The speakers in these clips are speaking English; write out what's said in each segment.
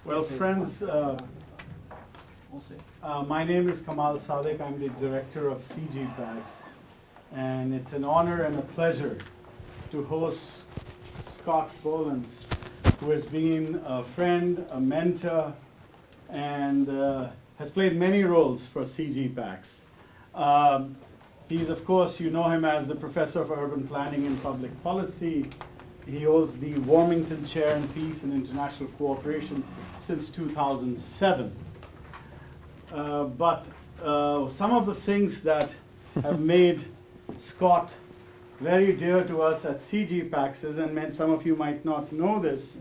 Well, friends, my name is Kamal Sadek. I'm the director of GPACS, and it's an honor and a pleasure to host Scott Bollens, who has been a friend, a mentor, and has played many roles for GPACS. He's, of course, you know him as the Professor of Urban Planning and Public Policy. He holds the Warmington Chair in Peace and International Cooperation since 2007. But some of the things that have made Scott very dear to us at GPACS, and some of you might not know this,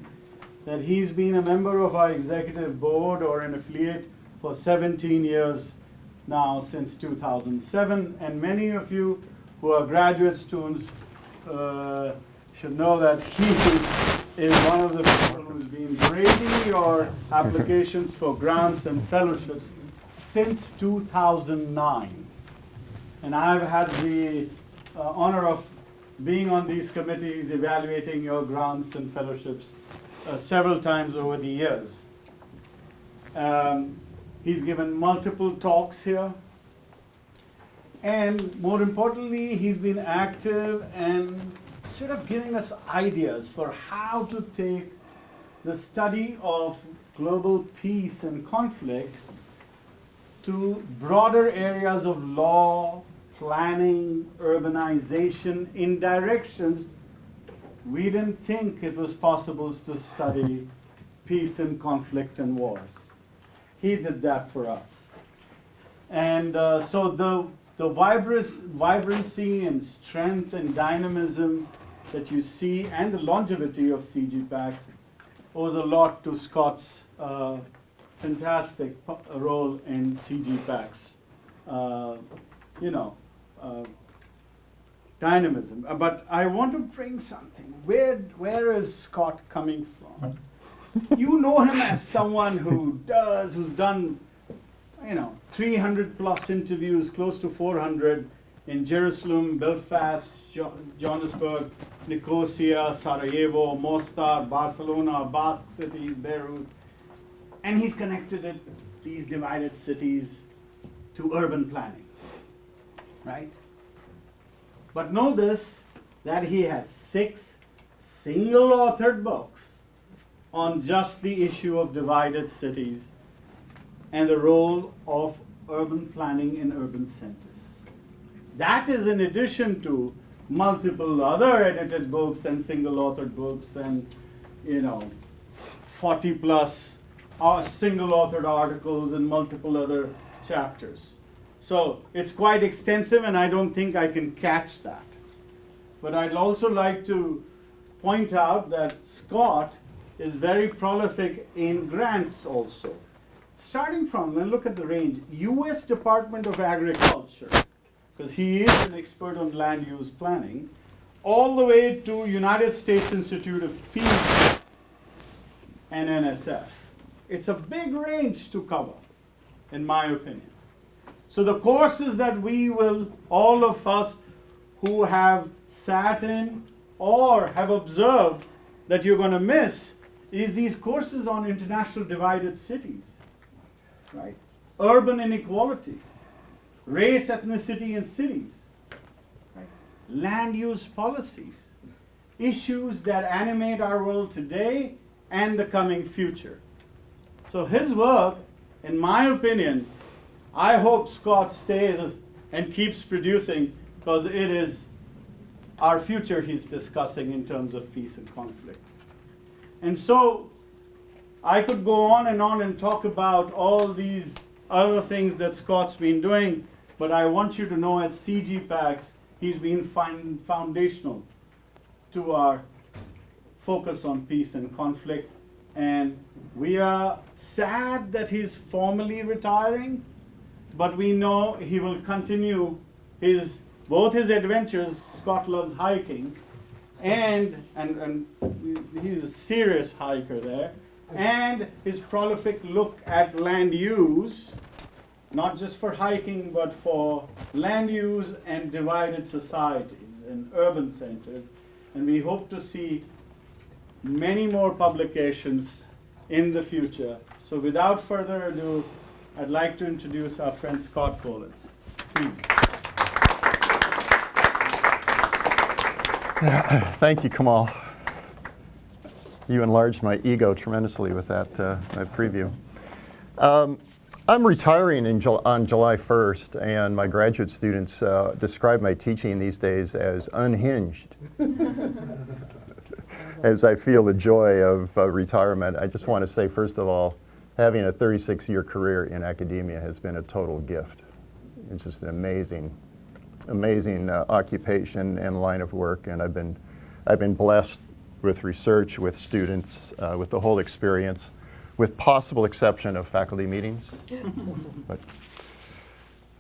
that he's been a member of our executive board or an affiliate for 17 years now, since 2007, and many of you who are graduate students should know that he is one of the people who's been grading your applications for grants and fellowships since 2009. And I've had the honor of being on these committees evaluating your grants and fellowships several times over the years. He's given multiple talks here. And more importantly, he's been active and sort of giving us ideas for how to take the study of global peace and conflict to broader areas of law, planning, urbanization, in directions we didn't think it was possible to study peace and conflict and wars. He did that for us. And so the vibrancy and strength and dynamism that you see and the longevity of GPACS owes a lot to Scott's fantastic role in GPACS. Dynamism. But I want to bring something. Where is Scott coming from? You know him as someone who's done 300 plus interviews, close to 400 in Jerusalem, Belfast, Johannesburg, Nicosia, Sarajevo, Mostar, Barcelona, Basque City, Beirut. And he's connected these divided cities to urban planning, right? But know this, that he has 6 single-authored books on just the issue of divided cities and the role of urban planning in urban centers. That is in addition to multiple other edited books and single-authored books and 40 plus single-authored articles and multiple other chapters. So it's quite extensive, and I don't think I can catch that. But I'd also like to point out that Scott is very prolific in grants also. Starting from, look at the range, U.S. Department of Agriculture, because he is an expert on land use planning, all the way to United States Institute of Peace and NSF. It's a big range to cover, in my opinion. So the courses that we will, all of us who have sat in or have observed that you're going to miss, is these courses on international divided cities, right? Urban inequality, race, ethnicity in cities, right? Land use policies, issues that animate our world today and the coming future. So his work, in my opinion, I hope Scott stays and keeps producing, because it is our future he's discussing in terms of peace and conflict. And so I could go on and talk about all these other things that Scott's been doing, but I want you to know at GPACS he's been foundational to our focus on peace and conflict. And we are sad that he's formally retiring, but we know he will continue both his adventures. Scott loves hiking, and he's a serious hiker there, and his prolific look at land use, not just for hiking, but for land use and divided societies and urban centers. And we hope to see many more publications in the future. So without further ado, I'd like to introduce our friend Scott Bollens. Please. Thank you, Kamal. You enlarged my ego tremendously with that preview. I'm retiring on July 1st, and my graduate students describe my teaching these days as unhinged. As I feel the joy of retirement, I just want to say, first of all, having a 36-year career in academia has been a total gift. It's just an amazing occupation and line of work, and I've been blessed with research, with students, with the whole experience, with possible exception of faculty meetings. But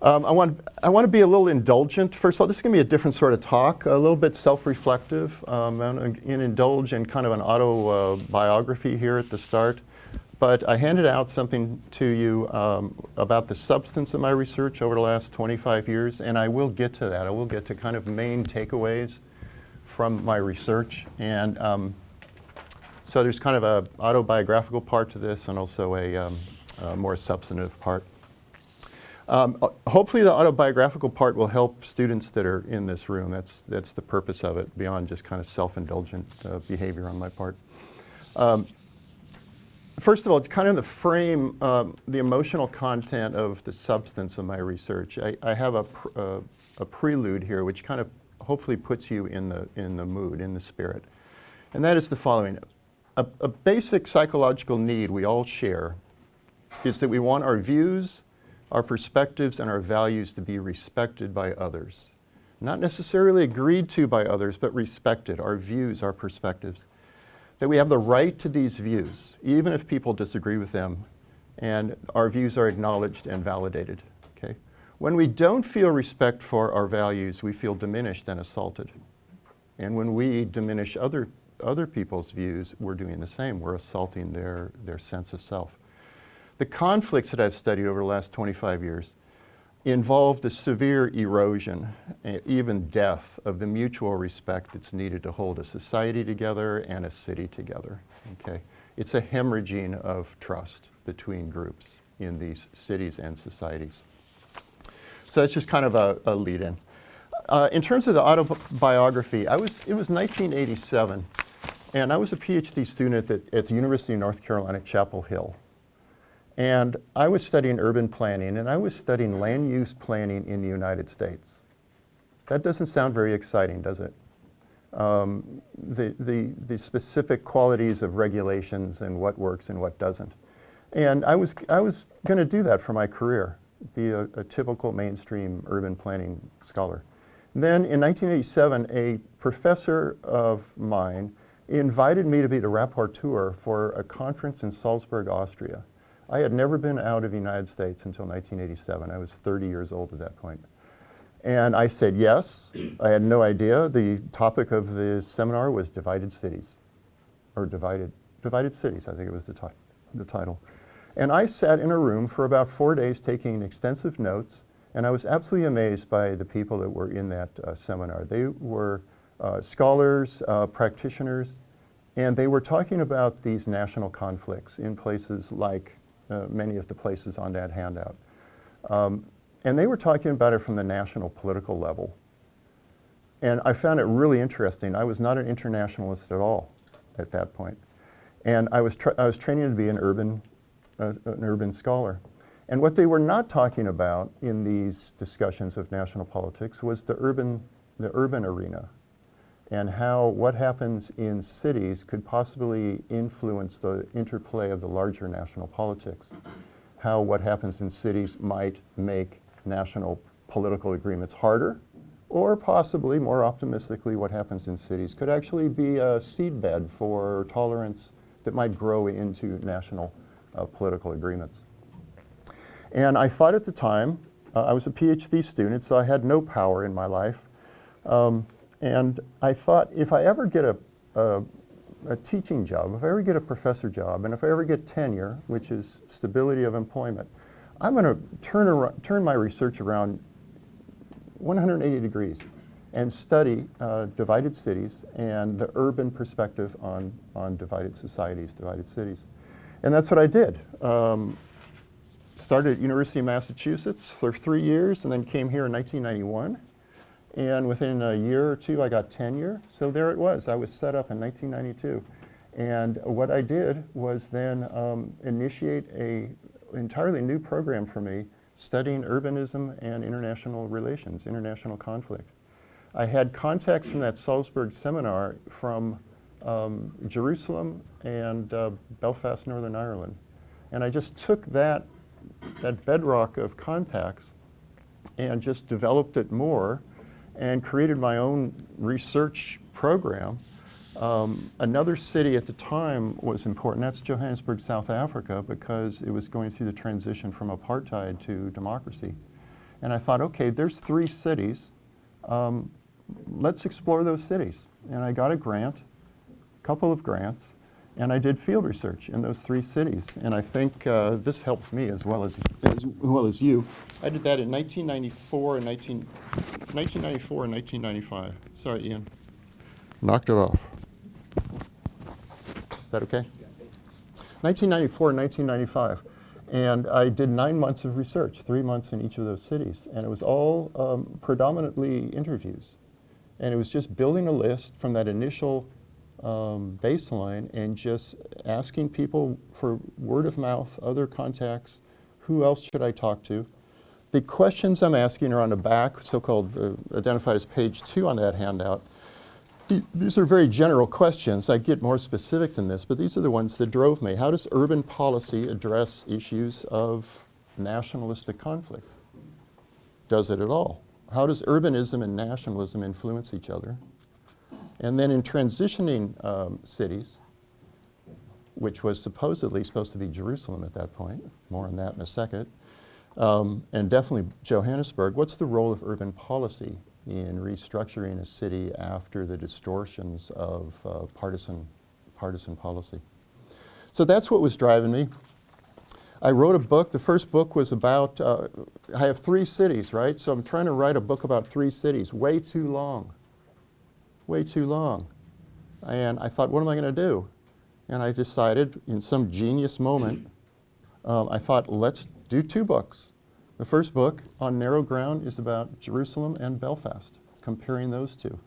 I want to be a little indulgent. First of all, this is going to be a different sort of talk, a little bit self-reflective, and indulge in kind of an autobiography here at the start. But I handed out something to you about the substance of my research over the last 25 years, and I will get to that. I will get to kind of main takeaways from my research. And so there's kind of an autobiographical part to this and also a more substantive part. Hopefully the autobiographical part will help students that are in this room. That's the purpose of it, beyond just kind of self-indulgent behavior on my part. First of all, kind of the frame, the emotional content of the substance of my research. I have a prelude here, which kind of hopefully puts you in the mood, in the spirit. And that is the following. A basic psychological need we all share is that we want our views, our perspectives, and our values to be respected by others. Not necessarily agreed to by others, but respected, our views, our perspectives. That we have the right to these views, even if people disagree with them, and our views are acknowledged and validated. Okay? When we don't feel respect for our values, we feel diminished and assaulted. And when we diminish other people's views, we're doing the same. We're assaulting their sense of self. The conflicts that I've studied over the last 25 years involve the severe erosion, even death, of the mutual respect that's needed to hold a society together and a city together. Okay? It's a hemorrhaging of trust between groups in these cities and societies. So that's just kind of a lead-in. In terms of the autobiography, it was 1987, and I was a PhD student at the University of North Carolina at Chapel Hill. And I was studying urban planning, and I was studying land use planning in the United States. That doesn't sound very exciting, does it? The specific qualities of regulations and what works and what doesn't. And I was going to do that for my career, be a typical mainstream urban planning scholar. Then in 1987, a professor of mine invited me to be the rapporteur for a conference in Salzburg, Austria. I had never been out of the United States until 1987. I was 30 years old at that point. And I said yes. I had no idea. The topic of the seminar was divided cities, or divided cities, I think it was the title. And I sat in a room for about 4 days taking extensive notes, and I was absolutely amazed by the people that were in that seminar. They were scholars, practitioners, and they were talking about these national conflicts in places like many of the places on that handout. And they were talking about it from the national political level. And I found it really interesting. I was not an internationalist at all at that point. And I was training to be an urban scholar. And what they were not talking about in these discussions of national politics was the urban arena, and how what happens in cities could possibly influence the interplay of the larger national politics. How what happens in cities might make national political agreements harder, or possibly, more optimistically, what happens in cities could actually be a seedbed for tolerance that might grow into national political agreements. And I thought at the time, I was a PhD student, so I had no power in my life. And I thought, if I ever get a teaching job, if I ever get a professor job, and if I ever get tenure, which is stability of employment, I'm going to turn my research around 180 degrees and study divided cities and the urban perspective on divided societies, divided cities. And that's what I did. Started at University of Massachusetts for 3 years and then came here in 1991. And within a year or two, I got tenure. So there it was. I was set up in 1992. And what I did was then initiate an entirely new program for me, studying urbanism and international relations, international conflict. I had contacts from that Salzburg seminar from Jerusalem and Belfast, Northern Ireland. And I just took that bedrock of contacts and just developed it more and created my own research program. Another city at the time was important. That's Johannesburg, South Africa, because it was going through the transition from apartheid to democracy. And I thought, okay, there's 3 cities. Let's explore those cities. And I got a grant, a couple of grants, and I did field research in those 3 cities. And I think this helps me as well as you. I did that in 1994 and 1995. Sorry, Ian. Knocked it off. Is that okay? 1994 and 1995. And I did 9 months of research, 3 months in each of those cities. And it was all predominantly interviews. And it was just building a list from that initial baseline and just asking people for word of mouth, other contacts, who else should I talk to? The questions I'm asking are on the back, so-called identified as page 2 on that handout. These are very general questions. I get more specific than this, but these are the ones that drove me. How does urban policy address issues of nationalistic conflict? Does it at all? How does urbanism and nationalism influence each other? And then in transitioning cities, which was supposedly supposed to be Jerusalem at that point, more on that in a second, and definitely Johannesburg, what's the role of urban policy in restructuring a city after the distortions of partisan policy? So that's what was driving me. I wrote a book. The first book was about, I have 3 cities, right? So I'm trying to write a book about 3 cities. Way too long. Way too long. And I thought, what am I going to do? And I decided in some genius moment, I thought, let's do 2 books. The first book, On Narrow Ground, is about Jerusalem and Belfast, comparing those 2.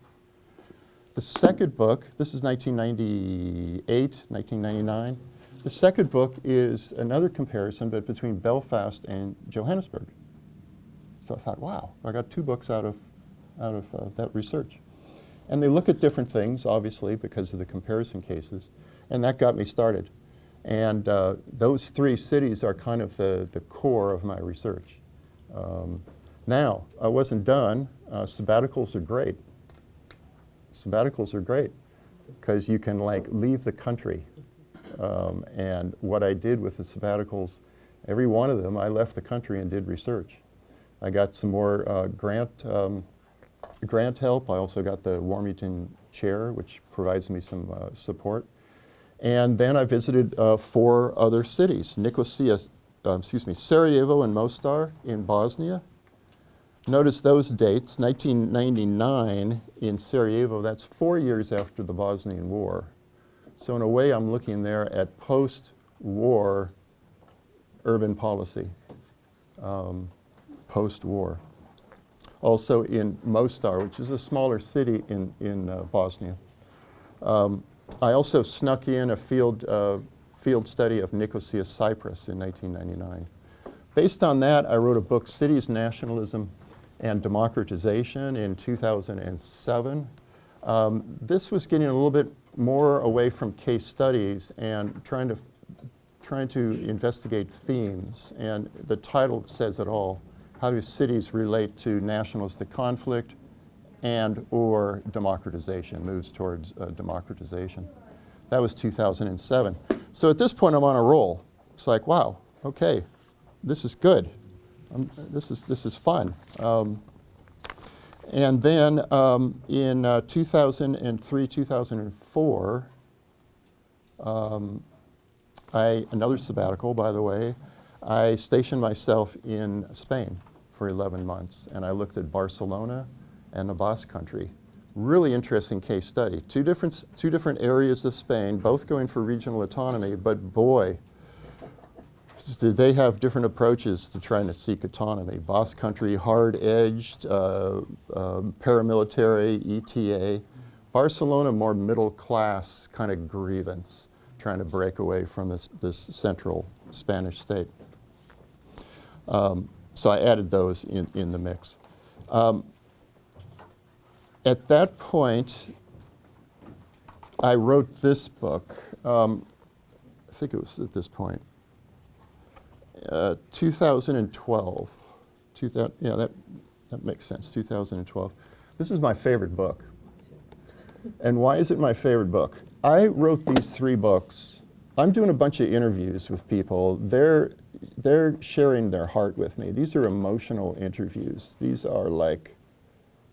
The second book, this is 1998, 1999. The second book is another comparison, but between Belfast and Johannesburg. So I thought, wow, I got 2 books out of that research. And they look at different things, obviously, because of the comparison cases. And that got me started. And those 3 cities are kind of the core of my research. Now, I wasn't done. Sabbaticals are great. Sabbaticals are great because you can leave the country. And what I did with the sabbaticals, every one of them, I left the country and did research. I got some more grant help. I also got the Warmington Chair, which provides me some support. And then I visited 4 other cities, Sarajevo and Mostar in Bosnia. Notice those dates, 1999 in Sarajevo, that's 4 years after the Bosnian War. So in a way, I'm looking there at post-war urban policy, post-war. Also in Mostar, which is a smaller city in Bosnia. I also snuck in a field study of Nicosia, Cyprus in 1999. Based on that, I wrote a book, Cities, Nationalism, and Democratization in 2007. This was getting a little bit more away from case studies and trying to investigate themes. And the title says it all. How do cities relate to nationalistic conflict and or democratization, moves towards democratization? That was 2007. So at this point, I'm on a roll. It's like, wow, okay, this is good. This is fun. And then in 2003, 2004, another sabbatical, by the way, I stationed myself in Spain for 11 months, and I looked at Barcelona and the Basque Country. Really interesting case study. Two different areas of Spain, both going for regional autonomy, but boy, they have different approaches to trying to seek autonomy. Boss country, hard-edged, paramilitary, ETA. Barcelona, more middle-class kind of grievance, trying to break away from this central Spanish state. So I added those in the mix. At that point, I wrote this book. I think it was at this point. 2012. Yeah, that makes sense, 2012. This is my favorite book. And why is it my favorite book? I wrote these 3 books. I'm doing a bunch of interviews with people. They're sharing their heart with me. These are emotional interviews. These are like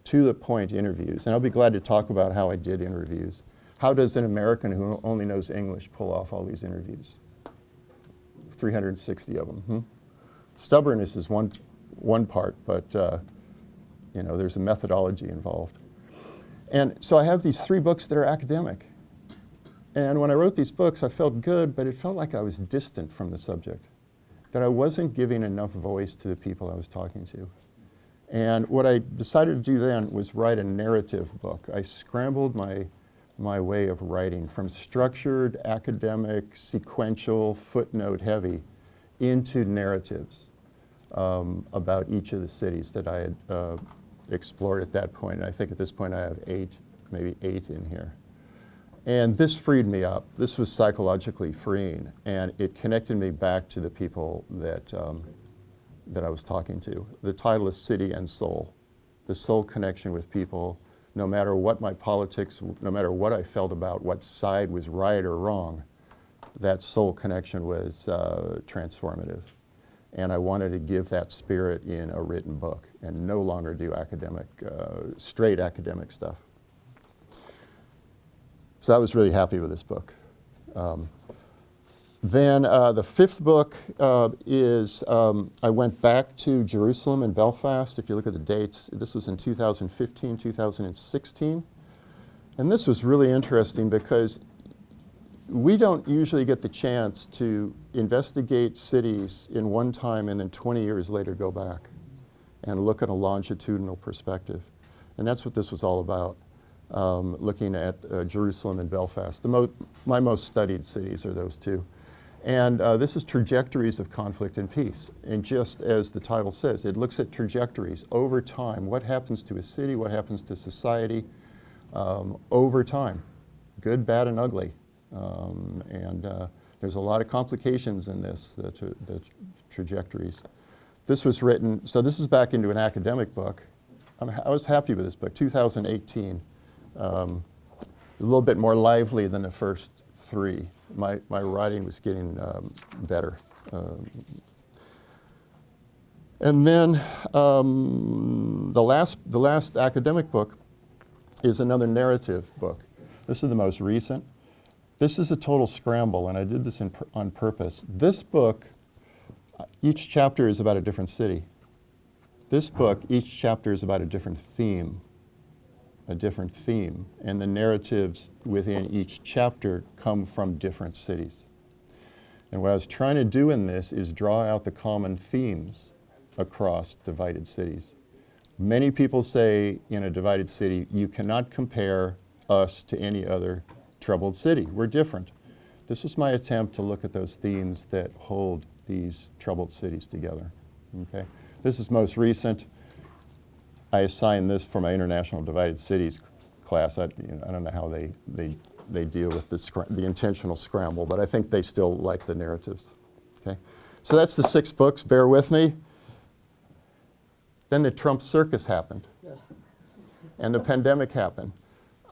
to-the-point interviews. And I'll be glad to talk about how I did interviews. How does an American who only knows English pull off all these interviews? 360 of them. Stubbornness is one part, but there's a methodology involved. And so I have these 3 books that are academic. And when I wrote these books, I felt good, but it felt like I was distant from the subject, that I wasn't giving enough voice to the people I was talking to. And what I decided to do then was write a narrative book. I scrambled my way of writing from structured, academic, sequential, footnote heavy into narratives about each of the cities that I had explored at that point. And I think at this point I have maybe eight in here. And this freed me up. This was psychologically freeing, and it connected me back to the people that I was talking to. The title is City and Soul, the soul connection with people. No matter what my politics, no matter what I felt about what side was right or wrong, that soul connection was transformative. And I wanted to give that spirit in a written book and no longer do academic, straight academic stuff. So I was really happy with this book. Then the fifth book is, I went back to Jerusalem and Belfast. If you look at the dates, this was in 2015, 2016. And this was really interesting because we don't usually get the chance to investigate cities in one time and then 20 years later go back and look at a longitudinal perspective. And that's what this was all about. Looking at Jerusalem and Belfast. My most studied cities are those two. And this is trajectories of conflict and peace. And just as the title says, it looks at trajectories over time. What happens to a city, what happens to society over time. Good, bad, and ugly. There's a lot of complications in this, the trajectories. This was written, so this is back into an academic book. I was happy with this book, 2018. A little bit more lively than the first three. My writing was getting better. And then the last academic book is another narrative book. This is the most recent. This is a total scramble, and I did this on purpose. This book, each chapter is about a different city. This book, each chapter is about a different theme. And the narratives within each chapter come from different cities. And what I was trying to do in this is draw out the common themes across divided cities. Many people say in a divided city, you cannot compare us to any other troubled city. We're different. This was my attempt to look at those themes that hold these troubled cities together. Okay? This is most recent. I assigned this for my International Divided Cities class. I don't know how they deal with the intentional scramble, but I think they still like the narratives. Okay, so that's the 6 books. Bear with me. Then the Trump circus happened, and the pandemic happened.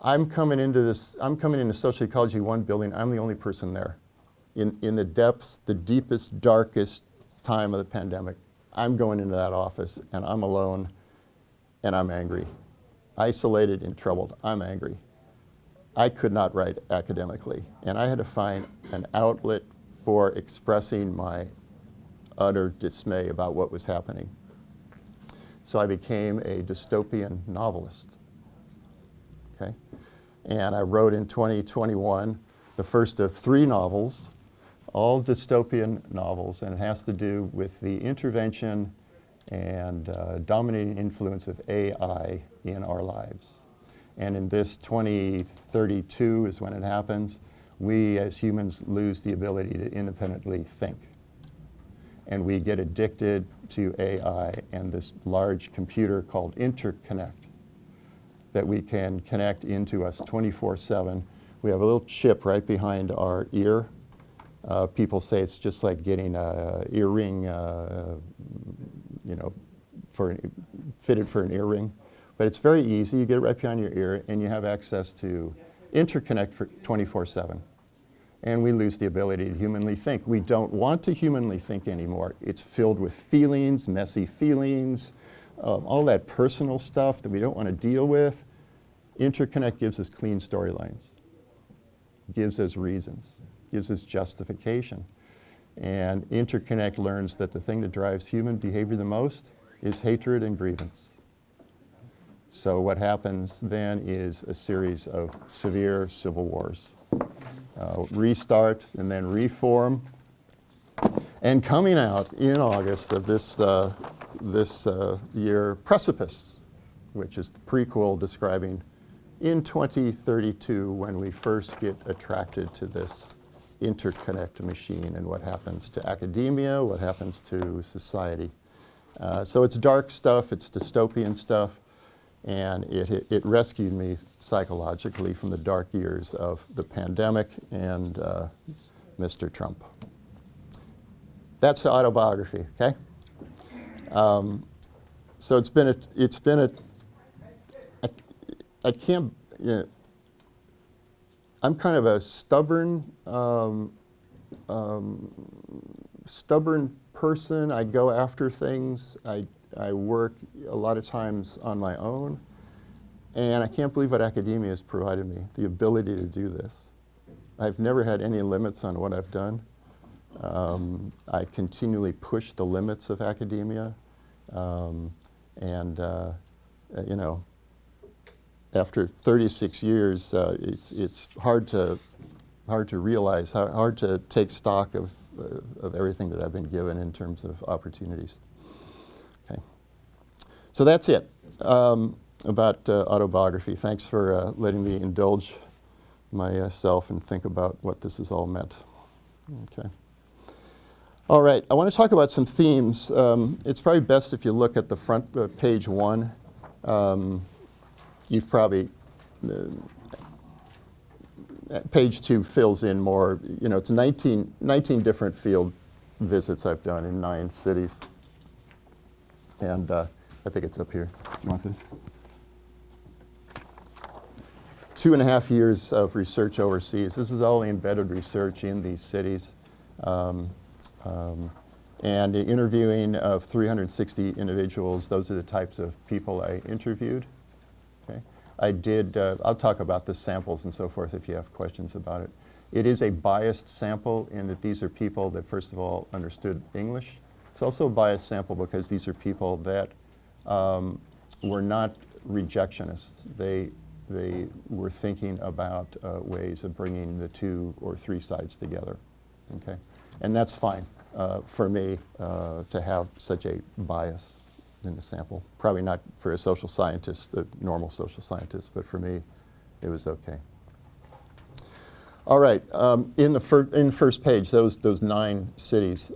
I'm coming into Social Ecology 1 building. I'm the only person there, in the depths, the deepest, darkest time of the pandemic. I'm going into that office, and I'm alone. And I'm angry. Isolated and troubled, I'm angry. I could not write academically, and I had to find an outlet for expressing my utter dismay about what was happening. So I became a dystopian novelist, okay? And I wrote in 2021 the first of 3 novels all dystopian novels, and it has to do with the intervention and dominating influence of AI in our lives. And in this 2032 is when it happens. We as humans lose the ability to independently think. And we get addicted to AI and this large computer called interconnect that we can connect into us 24/7. We have a little chip right behind our ear. People say it's just like getting an earring, fitted for an earring. But it's very easy. You get it right behind your ear, and you have access to interconnect for 24/7. And we lose the ability to humanly think. We don't want to humanly think anymore. It's filled with feelings, messy feelings, all that personal stuff that we don't want to deal with. Interconnect gives us clean storylines, gives us reasons, gives us justification. And interconnect learns that the thing that drives human behavior the most is hatred and grievance. So what happens then is a series of severe civil wars. Restart and then reform. And coming out in August of this year, Precipice, which is the prequel describing in 2032 when we first get attracted to this interconnect machine and what happens to academia, what happens to society. So it's dark stuff, it's dystopian stuff, and it rescued me psychologically from the dark years of the pandemic and Mr. Trump. That's the autobiography, okay? So it's been I can't, I'm kind of a stubborn person. I go after things. I work a lot of times on my own. And I can't believe what academia has provided me, the ability to do this. I've never had any limits on what I've done. I continually push the limits of academia. After 36 years, it's hard to realize, hard to take stock of everything that I've been given in terms of opportunities. Okay, so that's it about autobiography. Thanks for letting me indulge myself and think about what this has all meant. Okay. All right, I want to talk about some themes. It's probably best if you look at the front page 1. You've probably, page 2 fills in more, it's 19 different field visits I've done in 9 cities. And I think it's up here. You want this? 2.5 years of research overseas. This is all embedded research in these cities. And the interviewing of 360 individuals. Those are the types of people I interviewed. Okay. I did, I'll talk about the samples and so forth if you have questions about it. It is a biased sample in that these are people that first of all understood English. It's also a biased sample because these are people that were not rejectionists. They were thinking about ways of bringing the 2 or 3 sides together. Okay, and that's fine for me to have such a bias in the sample. Probably not for a social scientist, a normal social scientist, but for me, it was okay. All right, in the first page, those 9 cities.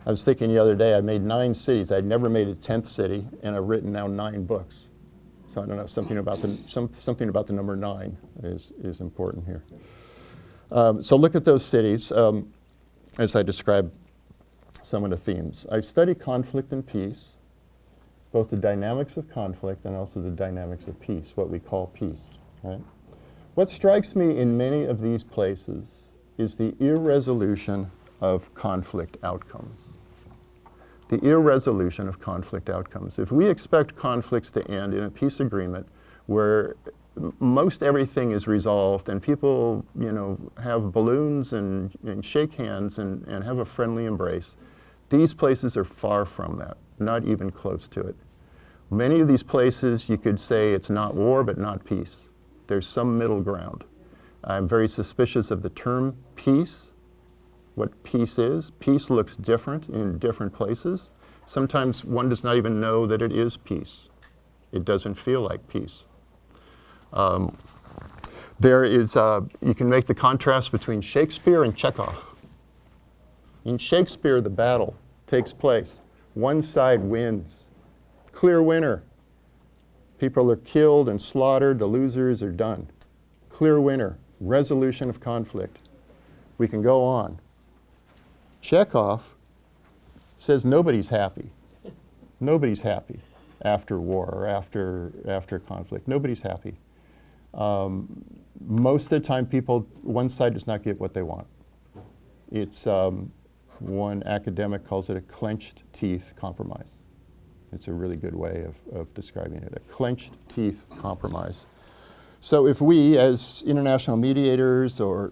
I was thinking the other day, I made 9 cities. I'd never made a 10th city, and I've written now 9 books. So I don't know, something about the number 9 is important here. So look at those cities as I describe some of the themes. I study conflict and peace, both the dynamics of conflict and also the dynamics of peace, what we call peace. Right? What strikes me in many of these places is the irresolution of conflict outcomes. The irresolution of conflict outcomes. If we expect conflicts to end in a peace agreement where most everything is resolved and people, have balloons and shake hands and have a friendly embrace, these places are far from that, not even close to it. Many of these places, you could say it's not war, but not peace. There's some middle ground. I'm very suspicious of the term peace what peace is. Peace looks different in different places. Sometimes one does not even know that it is peace. It doesn't feel like peace. There is, you can make the contrast between Shakespeare and Chekhov. In Shakespeare, the battle takes place. One side wins. Clear winner. People are killed and slaughtered. The losers are done. Clear winner. Resolution of conflict. We can go on. Chekhov says nobody's happy. Nobody's happy after war or after conflict. Nobody's happy. Most of the time, one side does not get what they want. It's, one academic calls it a clenched teeth compromise. It's a really good way of describing it, a clenched teeth compromise. So if we, as international mediators or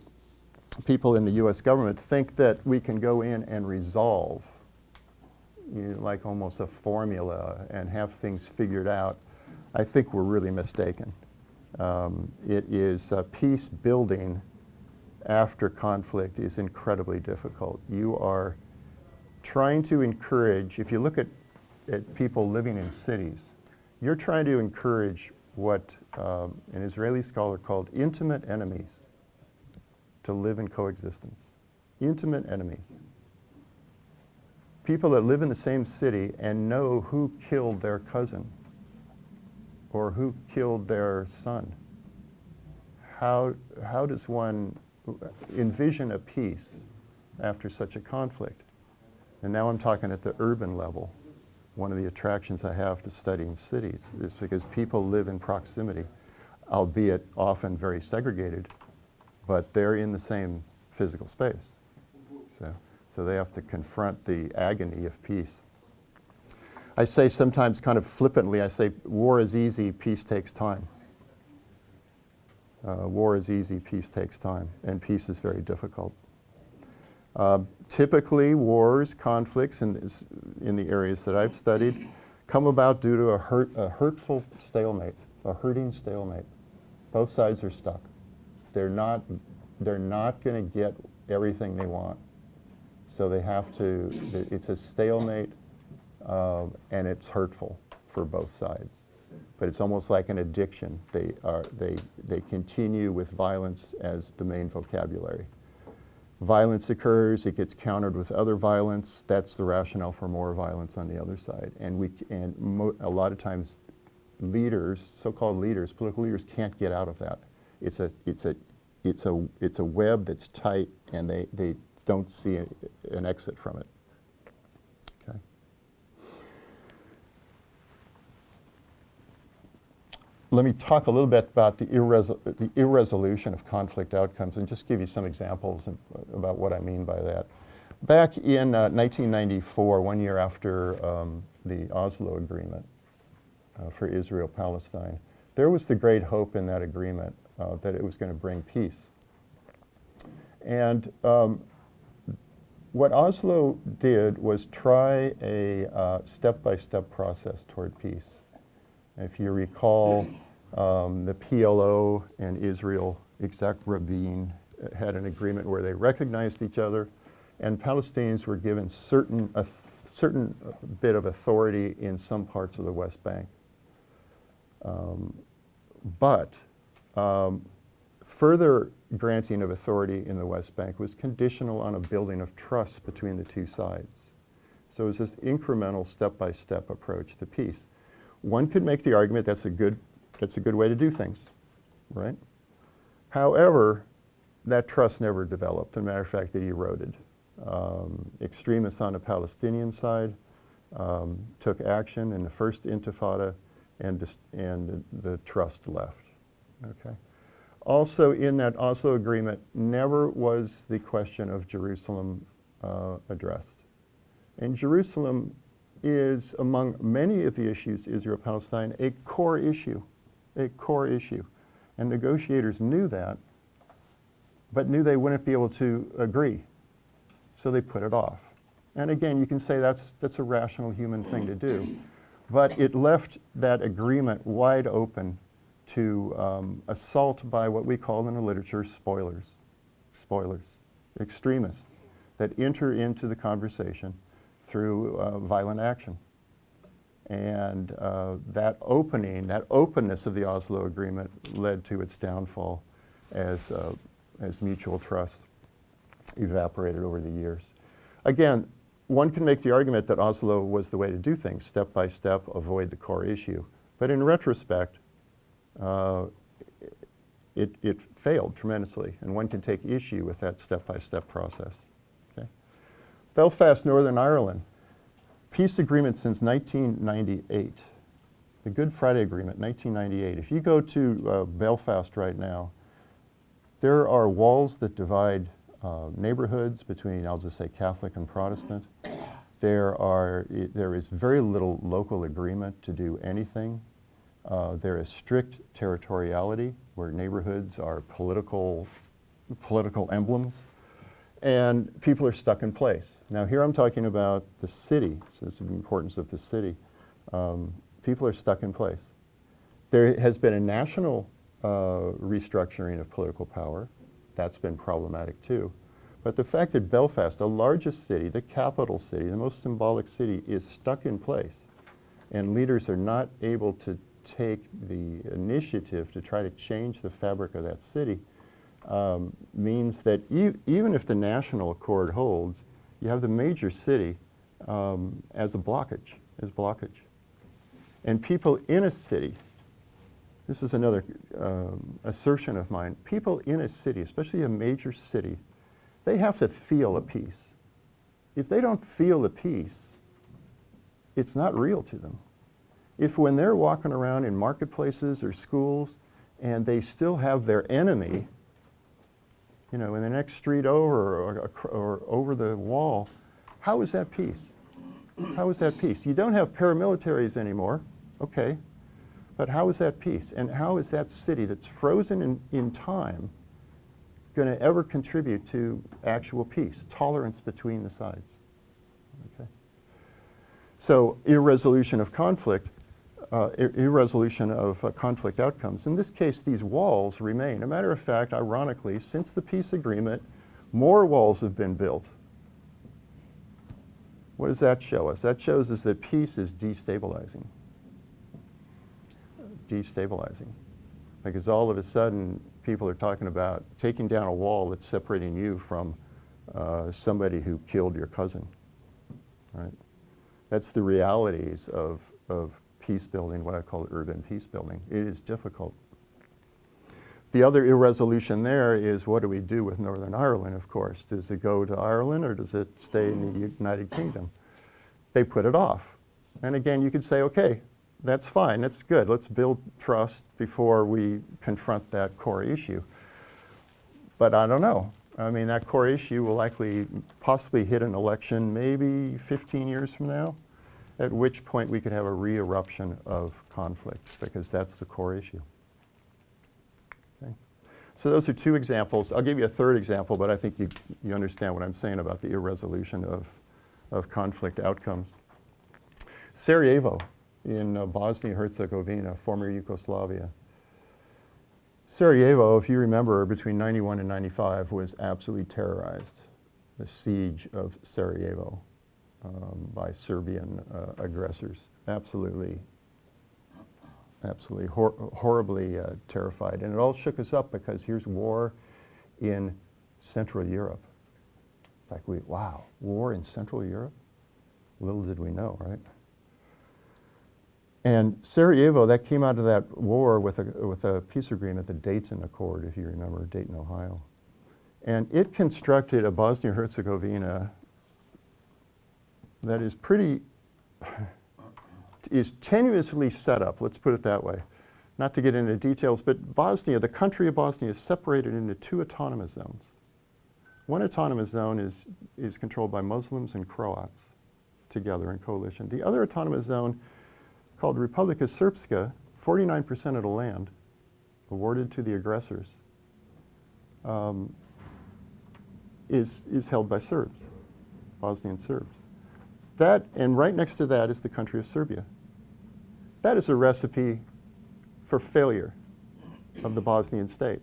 people in the US government, think that we can go in and resolve, like almost a formula, and have things figured out, I think we're really mistaken. It is peace building after conflict is incredibly difficult. You are trying to encourage, if you look at people living in cities, you're trying to encourage what an Israeli scholar called intimate enemies to live in coexistence. Intimate enemies. People that live in the same city and know who killed their cousin or who killed their son. How does one envision a peace after such a conflict? And now I'm talking at the urban level. One of the attractions I have to studying cities is because people live in proximity, albeit often very segregated, but they're in the same physical space. So they have to confront the agony of peace. I say sometimes kind of flippantly, I say war is easy, peace takes time. War is easy, peace takes time, and peace is very difficult. Typically, wars, conflicts in the areas that I've studied come about due to a hurtful stalemate, a hurting stalemate. Both sides are stuck. They're not going to get everything they want. So they have to, it's a stalemate, and it's hurtful for both sides. But it's almost like an addiction. They continue with violence as the main vocabulary. Violence occurs, it gets countered with other violence. That's the rationale for more violence on the other side. And a lot of times leaders, so-called leaders, political leaders, can't get out of that. It's a web that's tight, and they don't see an exit from it. Okay. Let me talk a little bit about the irresolution of conflict outcomes and just give you some examples about what I mean by that. Back in 1994, 1 year after the Oslo Agreement for Israel-Palestine, there was the great hope in that agreement that it was going to bring peace. And what Oslo did was try a step-by-step process toward peace. If you recall, the PLO and Israel, Isaac Rabin, had an agreement where they recognized each other, and Palestinians were given a certain bit of authority in some parts of the West Bank. But further granting of authority in the West Bank was conditional on a building of trust between the two sides. So it was this incremental, step-by-step approach to peace. One could make the argument that's a good way to do things, right? However, that trust never developed. As a matter of fact, it eroded. Extremists on the Palestinian side took action in the first Intifada, and the trust left. Okay. Also, in that Oslo Agreement, never was the question of Jerusalem addressed. And Jerusalem is, among many of the issues, Israel-Palestine, a core issue. And negotiators knew that, but knew they wouldn't be able to agree. So they put it off. And again, you can say that's a rational human thing to do. But it left that agreement wide open to assault by what we call in the literature spoilers, extremists. that enter into the conversation through violent action. And that openness of the Oslo Agreement led to its downfall as mutual trust evaporated over the years. Again, one can make the argument that Oslo was the way to do things, step by step, avoid the core issue. But in retrospect, it failed tremendously, and one can take issue with that step-by-step process. Okay? Belfast, Northern Ireland, peace agreement since 1998. The Good Friday Agreement, 1998. If you go to Belfast right now, there are walls that divide neighborhoods between, I'll just say, Catholic and Protestant. There is very little local agreement to do anything. There is strict territoriality, where neighborhoods are political emblems, and people are stuck in place. Now here I'm talking about the city, so this is the importance of the city. People are stuck in place. There has been a national restructuring of political power. That's been problematic too. But the fact that Belfast, the largest city, the capital city, the most symbolic city, is stuck in place, and leaders are not able to take the initiative to try to change the fabric of that city, means that even if the national accord holds, you have the major city as a blockage, And people in a city, this is another assertion of mine, people in a city, especially a major city, they have to feel a peace. If they don't feel a peace, it's not real to them. If when they're walking around in marketplaces or schools and they still have their enemy, in the next street over or over the wall, how is that peace? How is that peace? You don't have paramilitaries anymore, okay, but how is that peace? And how is that city that's frozen in time going to ever contribute to actual peace, tolerance between the sides? Okay. So irresolution of conflict, irresolution of conflict outcomes. In this case, these walls remain. As a matter of fact, ironically, since the peace agreement, more walls have been built. What does that show us? That shows us that peace is destabilizing. Destabilizing. Because all of a sudden, people are talking about taking down a wall that's separating you from somebody who killed your cousin. Right? That's the realities of peace building, what I call urban peace building. It is difficult. The other irresolution there is, what do we do with Northern Ireland, of course? Does it go to Ireland or does it stay in the United Kingdom? They put it off. And again, you could say, okay, that's fine, that's good. Let's build trust before we confront that core issue. But I don't know. I mean, that core issue will likely possibly hit an election maybe 15 years from now, at which point we could have a re-eruption of conflict, because that's the core issue. Okay. So those are two examples. I'll give you a third example, but I think you understand what I'm saying about the irresolution of conflict outcomes. Sarajevo in Bosnia-Herzegovina, former Yugoslavia. Sarajevo, if you remember, between 91 and 95 was absolutely terrorized. The siege of Sarajevo by Serbian aggressors. Absolutely horribly terrified. And it all shook us up because here's war in Central Europe. It's like, wow, war in Central Europe? Little did we know, right? And Sarajevo, that came out of that war with a peace agreement, the Dayton Accord, if you remember, Dayton, Ohio. And it constructed a Bosnia-Herzegovina that is is tenuously set up, let's put it that way. Not to get into details, but Bosnia, the country of Bosnia, is separated into two autonomous zones. One autonomous zone is controlled by Muslims and Croats together in coalition. The other autonomous zone, called Republika Srpska, 49% of the land awarded to the aggressors, is held by Serbs, Bosnian Serbs. That, and right next to that is the country of Serbia. That is a recipe for failure of the Bosnian state.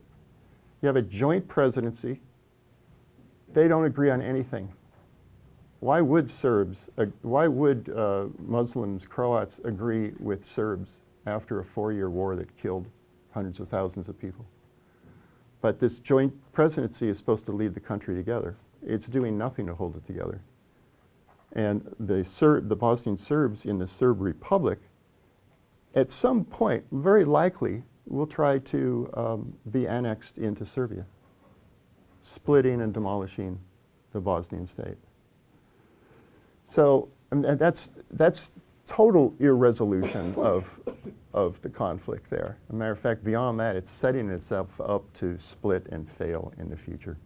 You have a joint presidency. They don't agree on anything. Why would Muslims, Croats agree with Serbs after a 4-year war that killed hundreds of thousands of people? But this joint presidency is supposed to lead the country together. It's doing nothing to hold it together. And the Bosnian Serbs in the Serb Republic, at some point, very likely, will try to be annexed into Serbia, splitting and demolishing the Bosnian state. So and that's total irresolution of the conflict there. As a matter of fact, beyond that, it's setting itself up to split and fail in the future.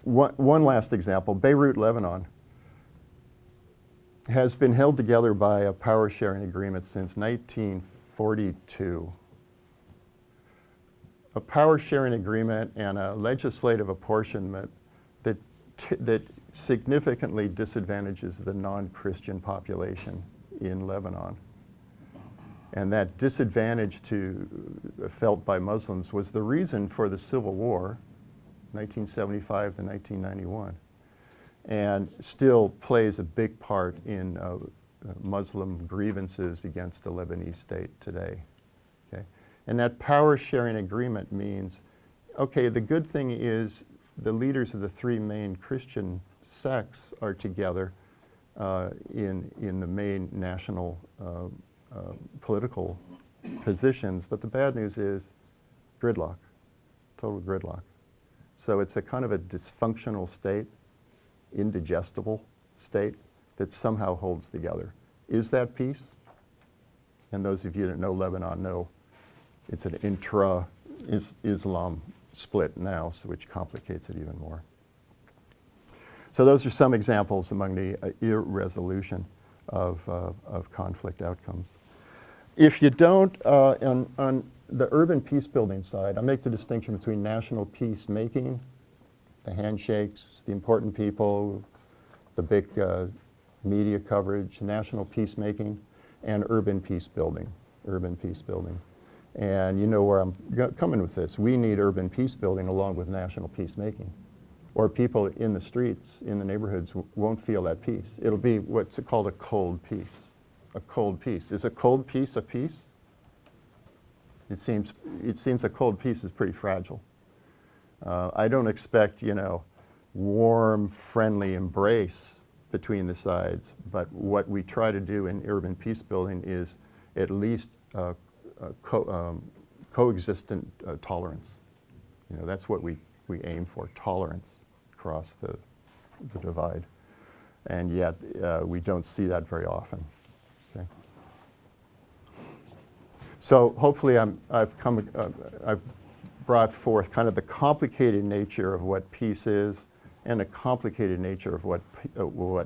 One last example, Beirut, Lebanon, has been held together by a power sharing agreement since 1942. A power sharing agreement and a legislative apportionment that significantly disadvantages the non-Christian population in Lebanon. And that disadvantage felt by Muslims was the reason for the Civil War, 1975 to 1991, and still plays a big part in Muslim grievances against the Lebanese state today. Okay? And that power sharing agreement means, okay, the good thing is the leaders of the three main Christian sects are together in the main national political positions, but the bad news is gridlock, total gridlock. So it's a kind of a dysfunctional state, indigestible state that somehow holds together. Is that peace? And those of you that know Lebanon know it's an intra-Islam split now, so which complicates it even more. So those are some examples among the irresolution of conflict outcomes. If you don't, on the urban peace building side, I make the distinction between national peacemaking, the handshakes, the important people, the big media coverage, national peacemaking, and urban peace building, And you know where I'm coming with this. We need urban peace building along with national peacemaking. Or people in the streets, in the neighborhoods, won't feel that peace. It'll be what's called a cold peace. A cold peace. Is a cold peace a peace? It seems a cold peace is pretty fragile. I don't expect, warm, friendly embrace between the sides, but what we try to do in urban peace building is at least coexistent tolerance. That's what we aim for, tolerance across the divide. And yet we don't see that very often. Okay? So hopefully I've brought forth kind of the complicated nature of what peace is and a complicated nature of what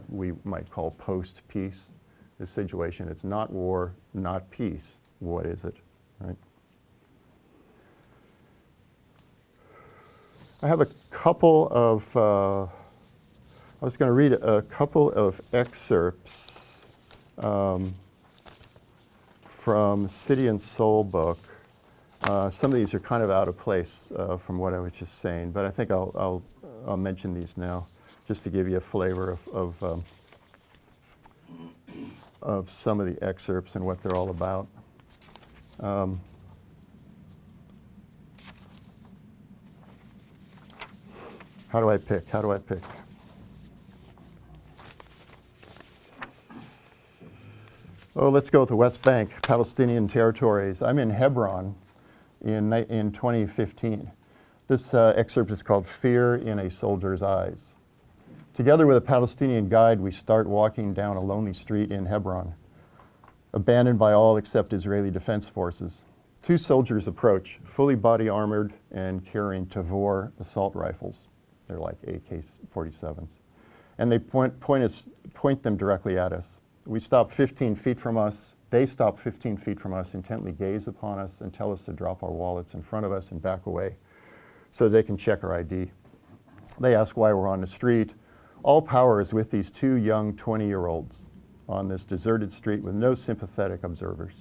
we might call post-peace. The situation, it's not war, not peace. What is it, right? I have a couple of, I was going to read a couple of excerpts from City and Soul book. Some of these are kind of out of place from what I was just saying, but I think I'll mention these now just to give you a flavor of some of the excerpts and what they're all about. How do I pick? Oh, let's go with the West Bank, Palestinian territories. I'm in Hebron in 2015. This excerpt is called Fear in a Soldier's Eyes. Together with a Palestinian guide, we start walking down a lonely street in Hebron, abandoned by all except Israeli defense forces. Two soldiers approach, fully body armored and carrying Tavor assault rifles. They're like AK-47s. And they point them directly at us. We stop 15 feet from us. They stop 15 feet from us, intently gaze upon us and tell us to drop our wallets in front of us and back away so they can check our ID. They ask why we're on the street. All power is with these two young 20-year-olds on this deserted street with no sympathetic observers.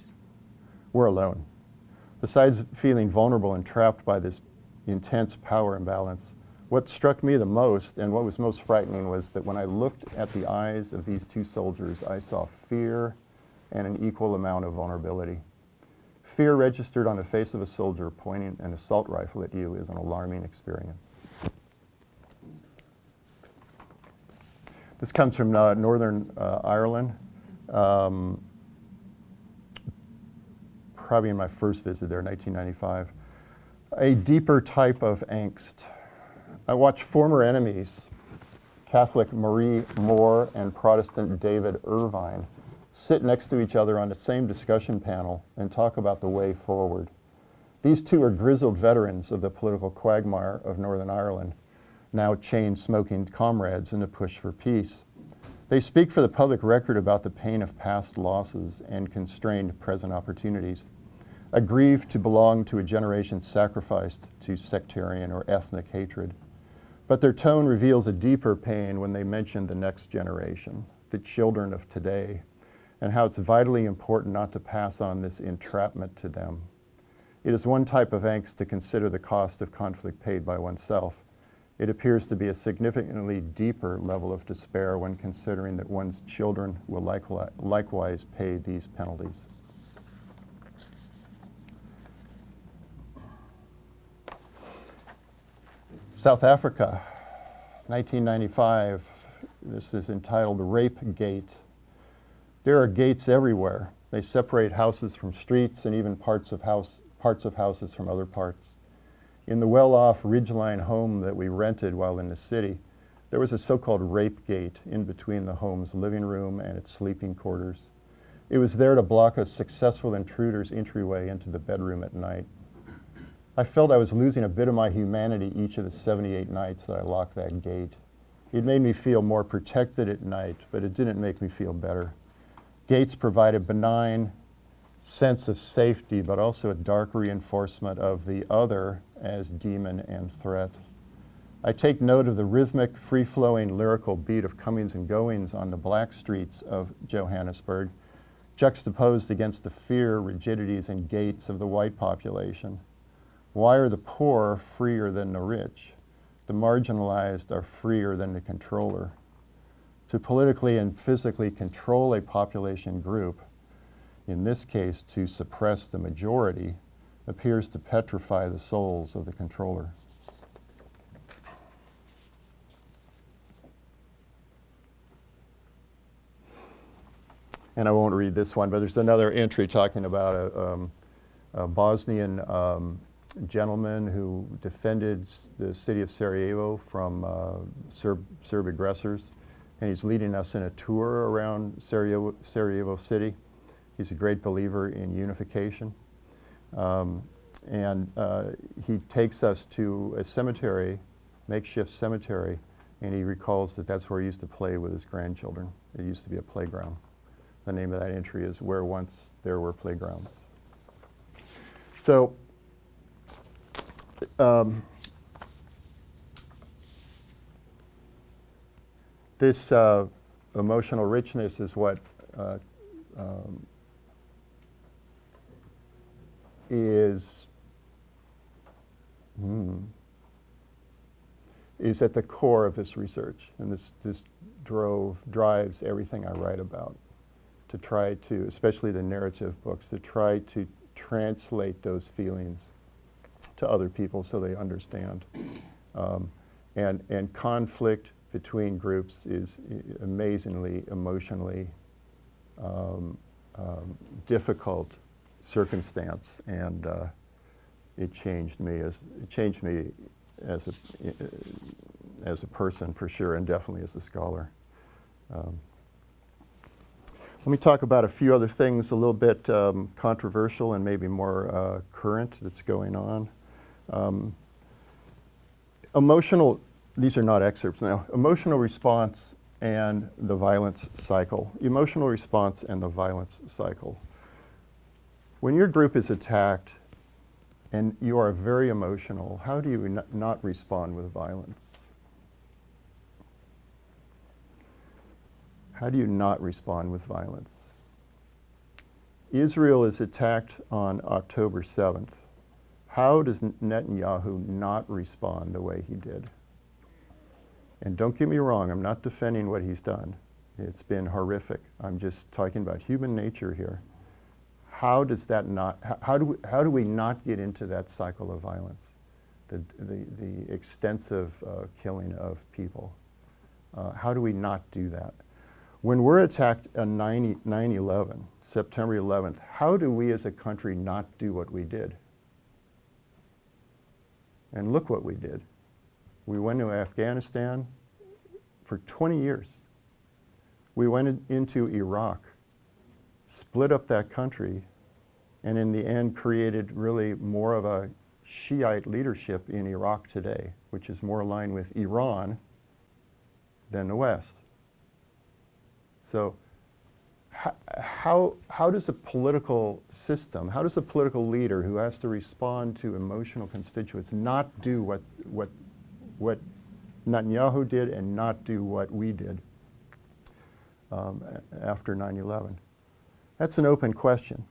We're alone. Besides feeling vulnerable and trapped by this intense power imbalance, What struck me the most and what was most frightening was that when I looked at the eyes of these two soldiers, I saw fear and an equal amount of vulnerability. Fear registered on the face of a soldier pointing an assault rifle at you is an alarming experience. This comes from Northern Ireland. Probably in my first visit there, 1995. A deeper type of angst. I watched former enemies, Catholic Marie Moore and Protestant David Irvine, sit next to each other on the same discussion panel and talk about the way forward. These two are grizzled veterans of the political quagmire of Northern Ireland, now chain-smoking comrades in the push for peace. They speak for the public record about the pain of past losses and constrained present opportunities, aggrieved to belong to a generation sacrificed to sectarian or ethnic hatred. But their tone reveals a deeper pain when they mention the next generation, the children of today, and how it's vitally important not to pass on this entrapment to them. It is one type of angst to consider the cost of conflict paid by oneself. It appears to be a significantly deeper level of despair when considering that one's children will likewise pay these penalties. South Africa, 1995. This is entitled Rape Gate. There are gates everywhere. They separate houses from streets and even parts of houses from other parts. In the well-off ridgeline home that we rented while in the city, there was a so-called rape gate in between the home's living room and its sleeping quarters. It was there to block a successful intruder's entryway into the bedroom at night. I felt I was losing a bit of my humanity each of the 78 nights that I locked that gate. It made me feel more protected at night, but it didn't make me feel better. Gates provide a benign sense of safety, but also a dark reinforcement of the other as demon and threat. I take note of the rhythmic, free-flowing lyrical beat of comings and goings on the black streets of Johannesburg, juxtaposed against the fear, rigidities, and gates of the white population. Why are the poor freer than the rich? The marginalized are freer than the controller. To politically and physically control a population group, in this case to suppress the majority, appears to petrify the souls of the controller. And I won't read this one, but there's another entry talking about a Bosnian gentleman who defended the city of Sarajevo from Serb aggressors, and he's leading us in a tour around Sarajevo City. He's a great believer in unification, and he takes us to a cemetery, makeshift cemetery, and he recalls that that's where he used to play with his grandchildren. It used to be a playground. The name of that entry is Where Once There Were Playgrounds. So, this emotional richness is what is at the core of this research, and this drives everything I write about, to try to, especially the narrative books, to try to translate those feelings to other people so they understand. And conflict between groups is amazingly emotionally difficult circumstance, and it changed me as a person for sure, and definitely as a scholar. Let me talk about a few other things a little bit controversial and maybe more current that's going on. Emotional, these are not excerpts now, emotional response and the violence cycle. Emotional response and the violence cycle. When your group is attacked and you are very emotional, how do you not respond with violence? How do you not respond with violence? Israel is attacked on October 7th. How does Netanyahu not respond the way he did? And don't get me wrong, I'm not defending what he's done. It's been horrific. I'm just talking about human nature here. How does that not, how do we not get into that cycle of violence? The extensive killing of people. How do we not do that? When we're attacked on 9/11, September 11th, how do we as a country not do what we did? And look what we did. We went to Afghanistan for 20 years. We went into Iraq, split up that country, and in the end created really more of a Shiite leadership in Iraq today, which is more aligned with Iran than the West. So how does a political system, how does a political leader who has to respond to emotional constituents not do what Netanyahu did and not do what we did after 9/11? That's an open question.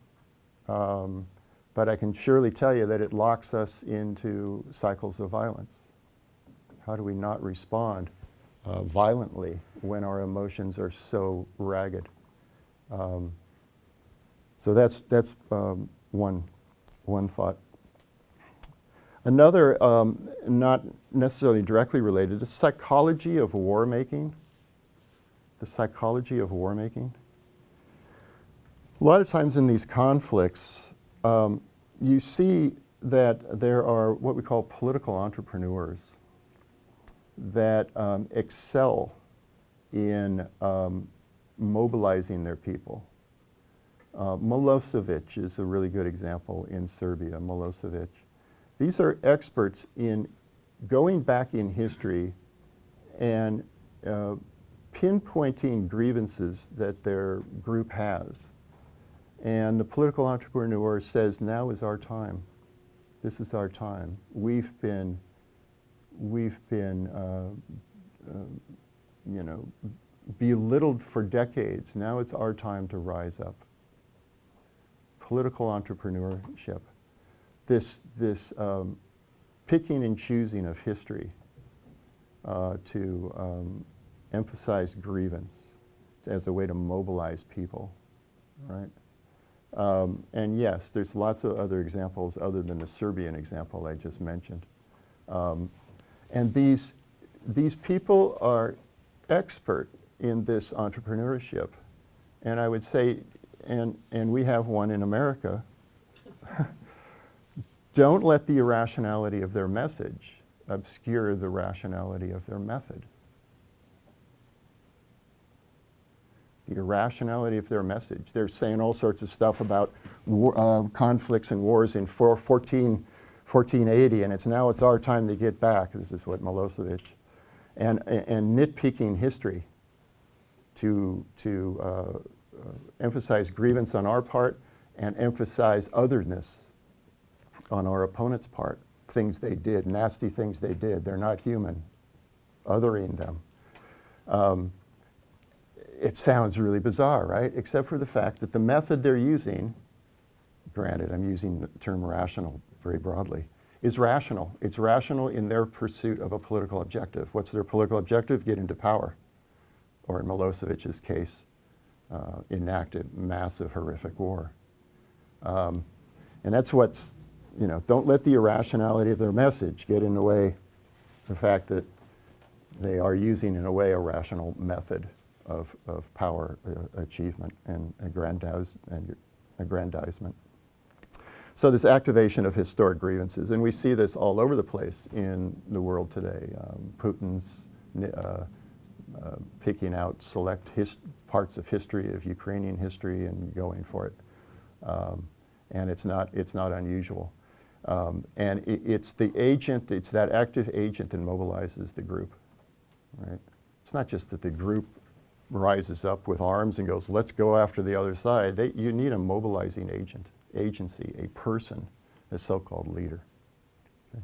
But I can surely tell you that it locks us into cycles of violence. How do we not respond violently when our emotions are so ragged? So that's one thought. Another, not necessarily directly related, the psychology of war making. The psychology of war making. A lot of times in these conflicts, you see that there are what we call political entrepreneurs that excel in mobilizing their people. Milosevic is a really good example in Serbia, Milosevic. These are experts in going back in history and pinpointing grievances that their group has. And the political entrepreneur says, now is our time. This is our time. We've been belittled for decades. Now it's our time to rise up. Political entrepreneurship. This picking and choosing of history to emphasize grievance as a way to mobilize people, right? And yes, there's lots of other examples other than the Serbian example I just mentioned. And these people are expert in this entrepreneurship. And I would say, and we have one in America, don't let the irrationality of their message obscure the rationality of their method. The irrationality of their message. They're saying all sorts of stuff about conflicts and wars in 1480, and it's our time to get back. This is what Milosevic, and nitpicking history to emphasize grievance on our part and emphasize otherness on our opponent's part. Things they did, nasty things they did. They're not human. Othering them. It sounds really bizarre, right? Except for the fact that the method they're using, granted, I'm using the term rational very broadly, is rational. It's rational in their pursuit of a political objective. What's their political objective? Get into power. Or in Milosevic's case, enacted massive, horrific war. And that's what's, don't let the irrationality of their message get in the way of the fact that they are using, in a way, a rational method of power achievement and aggrandizement. So this activation of historic grievances, and we see this all over the place in the world today. Putin's picking out select parts of history, of Ukrainian history, and going for it. And it's not unusual. And it's the agent, it's that active agent that mobilizes the group, right? It's not just that the group rises up with arms and goes, let's go after the other side. You need a mobilizing agency, a person, a so-called leader. Okay.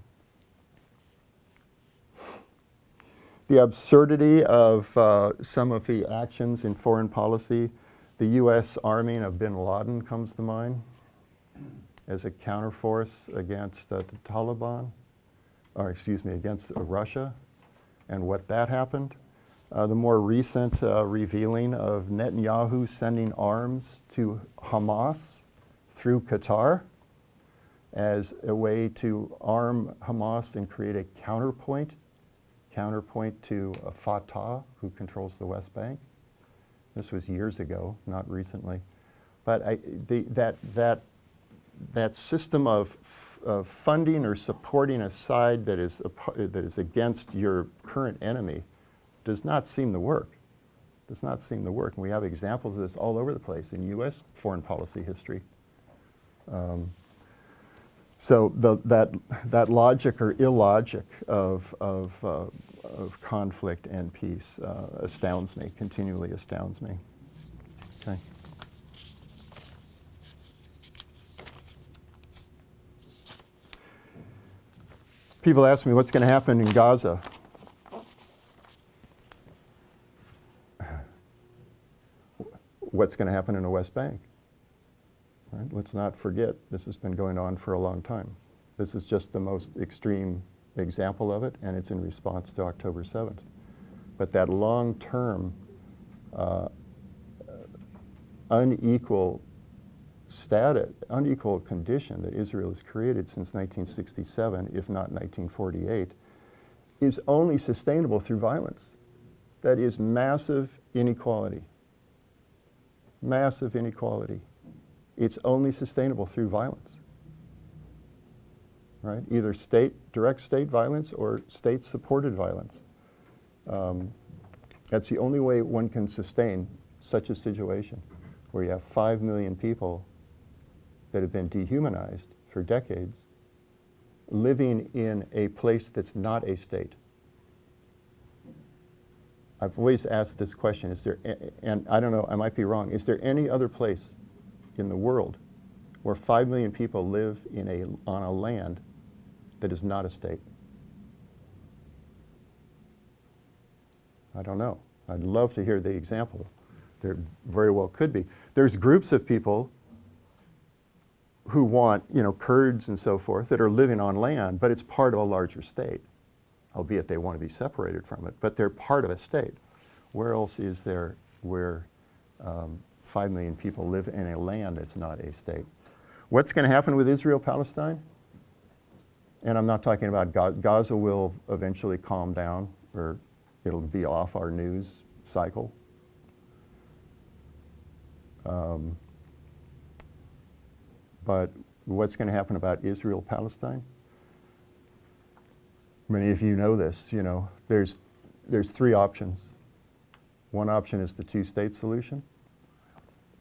The absurdity of some of the actions in foreign policy, the U.S. arming of bin Laden comes to mind as a counterforce against the Taliban, or excuse me, against Russia. and what that happened. The more recent revealing of Netanyahu sending arms to Hamas through Qatar as a way to arm Hamas and create a counterpoint to Fatah, who controls the West Bank. This was years ago, not recently. But that system of funding or supporting a side that is against your current enemy does not seem to work. Does not seem to work. And we have examples of this all over the place in U.S. foreign policy history. So that logic or illogic of conflict and peace astounds me, continually astounds me. Okay. People ask me what's going to happen in Gaza. What's going to happen in the West Bank? Right? Let's not forget, this has been going on for a long time. This is just the most extreme example of it, and it's in response to October 7th. But that long-term unequal condition that Israel has created since 1967, if not 1948, is only sustainable through violence. That is massive inequality. Massive inequality. It's only sustainable through violence. Right? Either direct state violence or state-supported violence. That's the only way one can sustain such a situation where you have 5 million people that have been dehumanized for decades living in a place that's not a state. I've always asked this question, and I don't know, I might be wrong, is there any other place in the world where 5 million people live on a land that is not a state? I don't know. I'd love to hear the example. There very well could be. There's groups of people who want, Kurds and so forth, that are living on land, but it's part of a larger state, albeit they want to be separated from it, but they're part of a state. Where else is there where 5 million people live in a land that's not a state? What's going to happen with Israel-Palestine? And I'm not talking about Gaza will eventually calm down, or it'll be off our news cycle. But what's going to happen about Israel-Palestine? Many of you know this. There's 3 options. One option is the 2-state solution.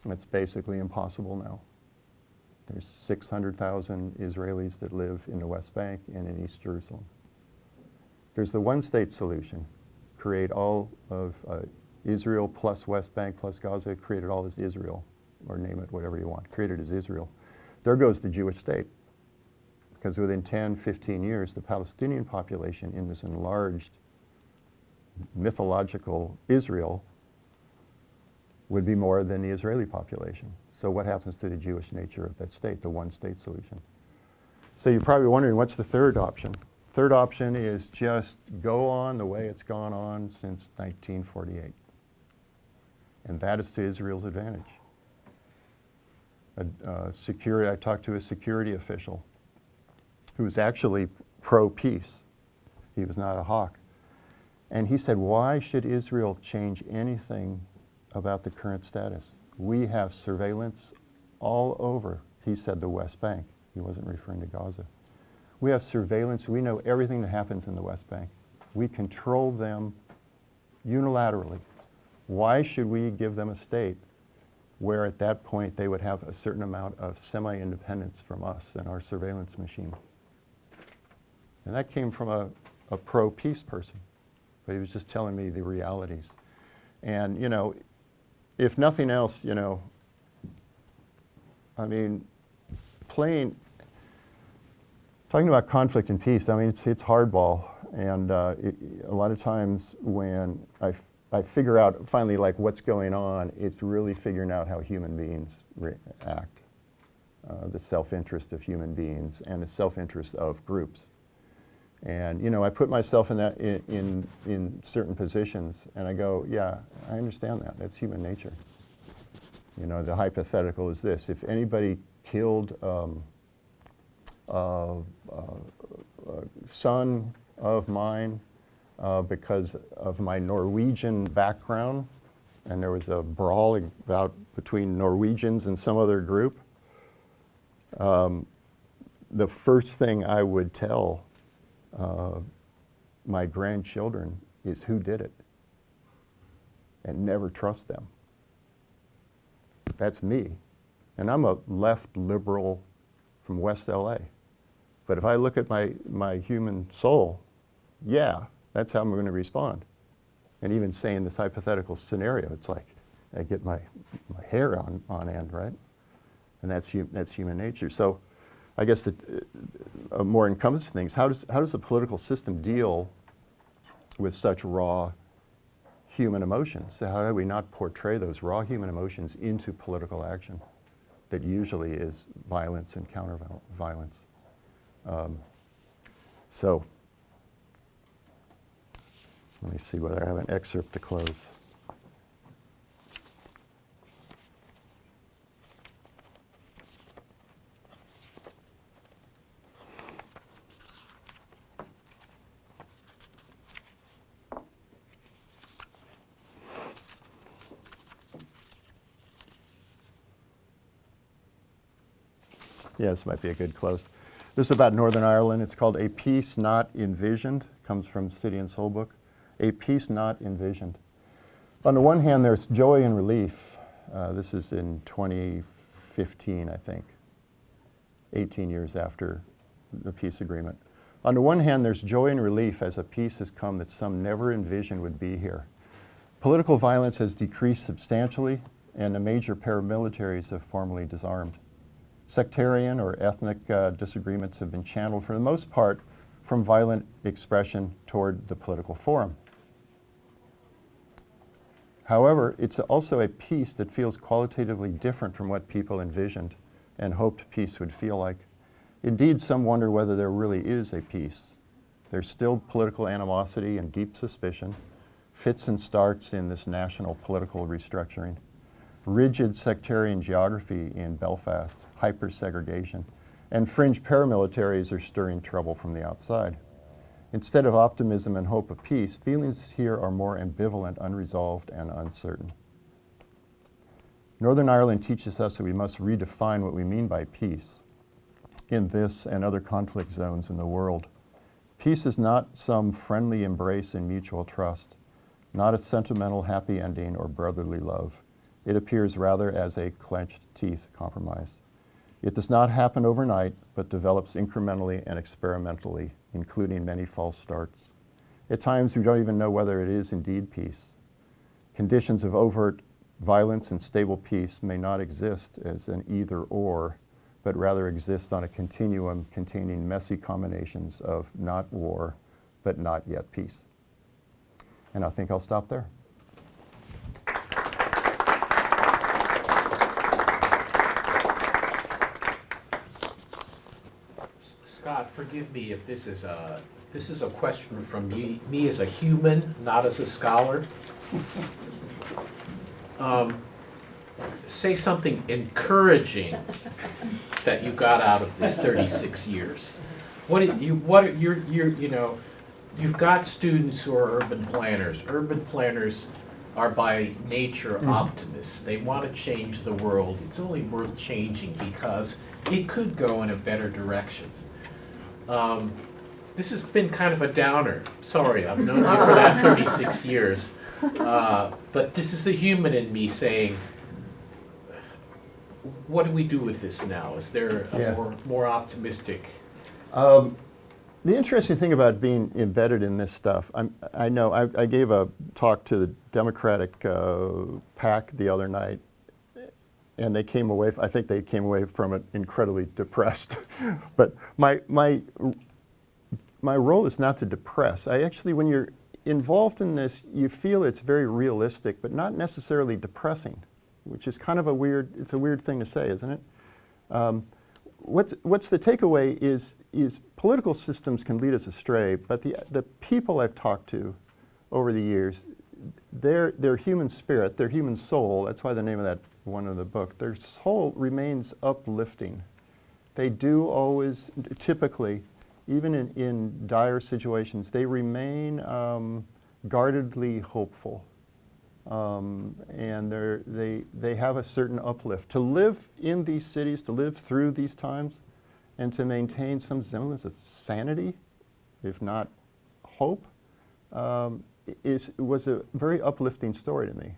It's basically impossible now. There's 600,000 Israelis that live in the West Bank and in East Jerusalem. There's the 1-state solution. Create all of Israel plus West Bank plus Gaza, create it all as Israel, or name it whatever you want. Create it as Israel. There goes the Jewish state. Because within 10, 15 years, the Palestinian population in this enlarged mythological Israel would be more than the Israeli population. So what happens to the Jewish nature of that state, the 1-state solution? So you're probably wondering, what's the third option? Third option is just go on the way it's gone on since 1948. And that is to Israel's advantage. I talked to a security official who was actually pro-peace. He was not a hawk. And he said, why should Israel change anything about the current status? We have surveillance all over, he said, the West Bank. He wasn't referring to Gaza. We have surveillance. We know everything that happens in the West Bank. We control them unilaterally. Why should we give them a state where at that point they would have a certain amount of semi-independence from us and our surveillance machine? And that came from a pro-peace person. But he was just telling me the realities. And, if nothing else, talking about conflict and peace, it's hardball. And a lot of times when I figure out finally what's going on, it's really figuring out how human beings act. The self-interest of human beings and the self-interest of groups. And you know, I put myself in that in certain positions, and I go, yeah, I understand that. That's human nature. You know, the hypothetical is this: if anybody killed a son of mine because of my Norwegian background, and there was a brawl between Norwegians and some other group, the first thing I would tell my grandchildren is who did it, and never trust them. That's me. And I'm a left liberal from West LA. But if I look at my human soul, yeah, that's how I'm going to respond. And even saying this hypothetical scenario, it's like I get my hair on end, right? And that's human nature. So I guess the more encompassing things, how does the political system deal with such raw human emotions? So how do we not portray those raw human emotions into political action that usually is violence and counter-violence? So let me see whether I have an excerpt to close. Yeah, this might be a good close. This is about Northern Ireland. It's called A Peace Not Envisioned. Comes from City and Soul book. A Peace Not Envisioned. On the one hand, there's joy and relief. This is in 2015, I think, 18 years after the peace agreement. On the one hand, there's joy and relief as a peace has come that some never envisioned would be here. Political violence has decreased substantially, and the major paramilitaries have formally disarmed. Sectarian or ethnic disagreements have been channeled, for the most part, from violent expression toward the political forum. However, it's also a peace that feels qualitatively different from what people envisioned and hoped peace would feel like. Indeed, some wonder whether there really is a peace. There's still political animosity and deep suspicion, fits and starts in this national political restructuring, rigid sectarian geography in Belfast, hyper-segregation, and fringe paramilitaries are stirring trouble from the outside. Instead of optimism and hope of peace, feelings here are more ambivalent, unresolved, and uncertain. Northern Ireland teaches us that we must redefine what we mean by peace in this and other conflict zones in the world. Peace is not some friendly embrace and mutual trust, not a sentimental happy ending or brotherly love. It appears rather as a clenched teeth compromise. It does not happen overnight, but develops incrementally and experimentally, including many false starts. At times, we don't even know whether it is indeed peace. Conditions of overt violence and stable peace may not exist as an either-or, but rather exist on a continuum containing messy combinations of not war, but not yet peace. And I think I'll stop there. Scott, forgive me if this is a question from me as a human, not as a scholar. Say something encouraging that you got out of this 36 years. You've got students who are urban planners. Urban planners are by nature optimists. They want to change the world. It's only worth changing because it could go in a better direction. This has been kind of a downer. Sorry, I've known you for that 36 years. But this is the human in me saying, what do we do with this now? Is there a more optimistic? The interesting thing about being embedded in this stuff, I gave a talk to the Democratic PAC the other night, and they came away, I think they came away from it incredibly depressed. But my role is not to depress. When you're involved in this, you feel it's very realistic, but not necessarily depressing, which is kind of a weird thing to say, isn't it? what's the takeaway is political systems can lead us astray, but the people I've talked to over the years, their human spirit, their human soul, that's why the name of that one of the book, their soul remains uplifting. They do always, typically, even in dire situations, they remain guardedly hopeful. And they have a certain uplift. To live in these cities, to live through these times, and to maintain some semblance of sanity, if not hope, was a very uplifting story to me.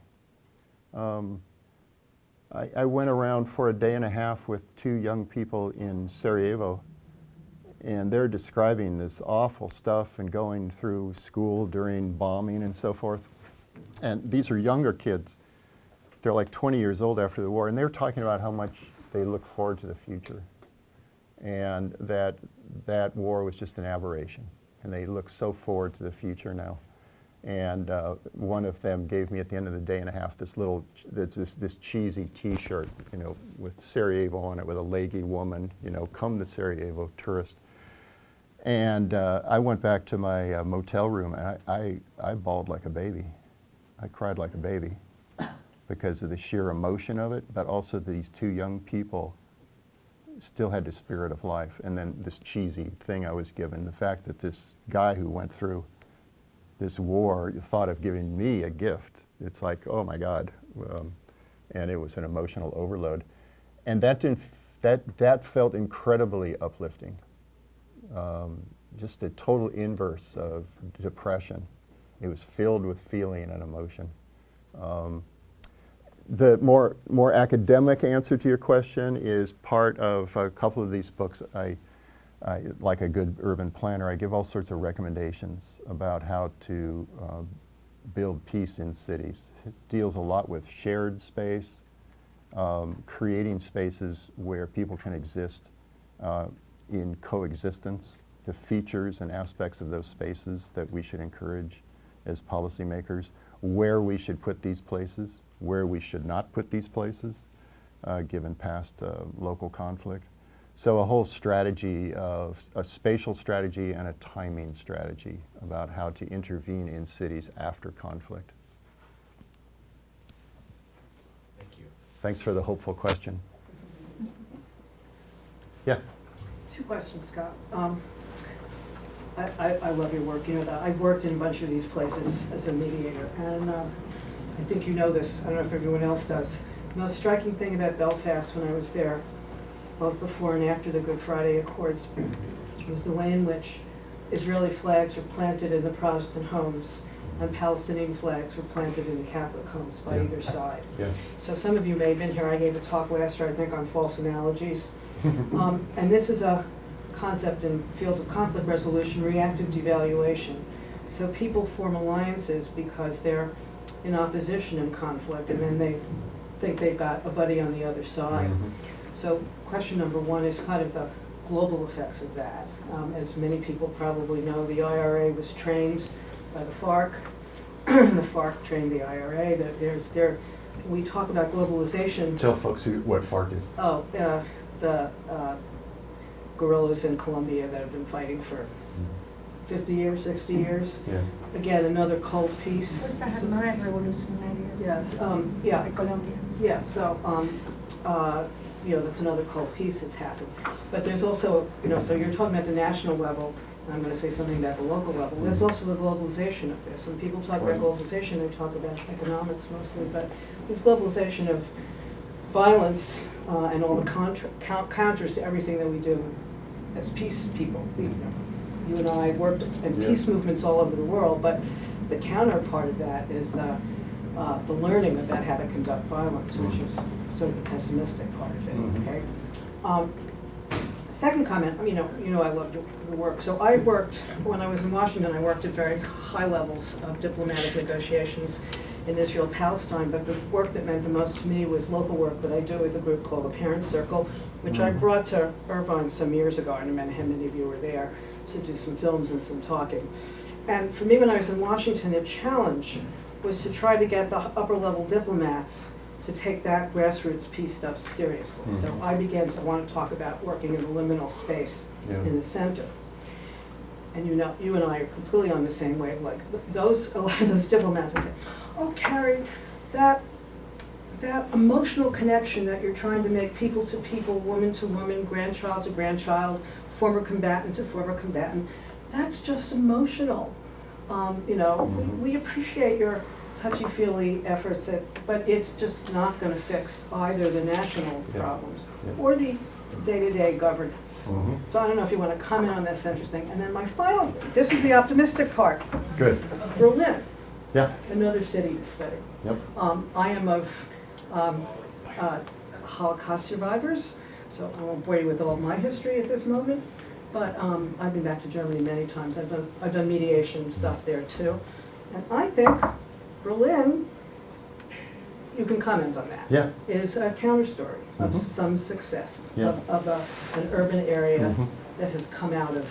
I went around for a day and a half with two young people in Sarajevo, and they're describing this awful stuff and going through school during bombing and so forth. And these are younger kids. They're like 20 years old after the war, and they're talking about how much they look forward to the future, and that war was just an aberration, and they look so forward to the future now. And one of them gave me at the end of the day and a half this cheesy T-shirt, with Sarajevo on it, with a leggy woman, come to Sarajevo, tourist. And I went back to my motel room, and I bawled like a baby. I cried like a baby because of the sheer emotion of it, but also these two young people still had the spirit of life. And then this cheesy thing I was given, the fact that this guy who went through this war thought of giving me a gift. It's like, oh my God. And it was an emotional overload. And that felt incredibly uplifting. Just a total inverse of depression. It was filled with feeling and emotion. The more academic answer to your question is part of a couple of these books. I like a good urban planner, I give all sorts of recommendations about how to build peace in cities. It deals a lot with shared space, creating spaces where people can exist in coexistence, the features and aspects of those spaces that we should encourage as policymakers, where we should put these places, where we should not put these places, given past local conflict. So a whole strategy of a spatial strategy and a timing strategy about how to intervene in cities after conflict. Thank you. Thanks for the hopeful question. Yeah. Two questions, Scott. I love your work. I've worked in a bunch of these places as a mediator, and I think you know this. I don't know if everyone else does. The most striking thing about Belfast when I was there, both before and after the Good Friday Accords, was the way in which Israeli flags were planted in the Protestant homes and Palestinian flags were planted in the Catholic homes by either side. Yeah. So some of you may have been here. I gave a talk last year, I think, on false analogies. And this is a concept in field of conflict resolution, reactive devaluation. So people form alliances because they're in opposition in conflict, and then they think they've got a buddy on the other side. Mm-hmm. So question number one is kind of the global effects of that. As many people probably know, the IRA was trained by the FARC. The FARC trained the IRA. We talk about globalization. Tell folks what FARC is. Oh, the guerrillas in Colombia that have been fighting for 50 years, 60 years. Yeah. Again, another cold piece. Pues no es revolucionarios. Yes, yeah. De Colombia. Yeah, so, that's another cold piece that's happened. But there's also, so you're talking about the national level, and I'm going to say something about the local level. There's also the globalization of this. When people talk about globalization, they talk about economics mostly, but this globalization of violence and all the counters to everything that we do as peace people. You and I worked in peace movements all over the world, but the counterpart of that is the learning about how to conduct violence, which is sort of the pessimistic part of it. Okay. Second comment. I love your work. So I worked when I was in Washington. I worked at very high levels of diplomatic negotiations in Israel-Palestine. But the work that meant the most to me was local work that I do with a group called the Parent Circle, which I brought to Irvine some years ago. I don't know how many of you were there to do some films and some talking. And for me, when I was in Washington, the challenge was to try to get the upper level diplomats to take that grassroots piece stuff seriously. So I began to want to talk about working in the liminal space in the center. And you know, you and I are completely on the same wavelength. A lot of those diplomats would say, "Oh, Carrie, that emotional connection that you're trying to make, people to people, woman to woman, grandchild to grandchild, former combatant to former combatant, that's just emotional. You know, we appreciate your touchy-feely efforts, but it's just not going to fix either the national problems or the day-to-day governance." So I don't know if you want to comment on this interesting. And then my final, this is the optimistic part. Good. Berlin, Yeah. another city to study. Yep. I am of Holocaust survivors, so I won't bore you with all my history at this moment. But I've been back to Germany many times. I've done mediation stuff there too, and I think Berlin, you can comment on that. Yeah. Is a counter-story of some success of an urban area that has come out of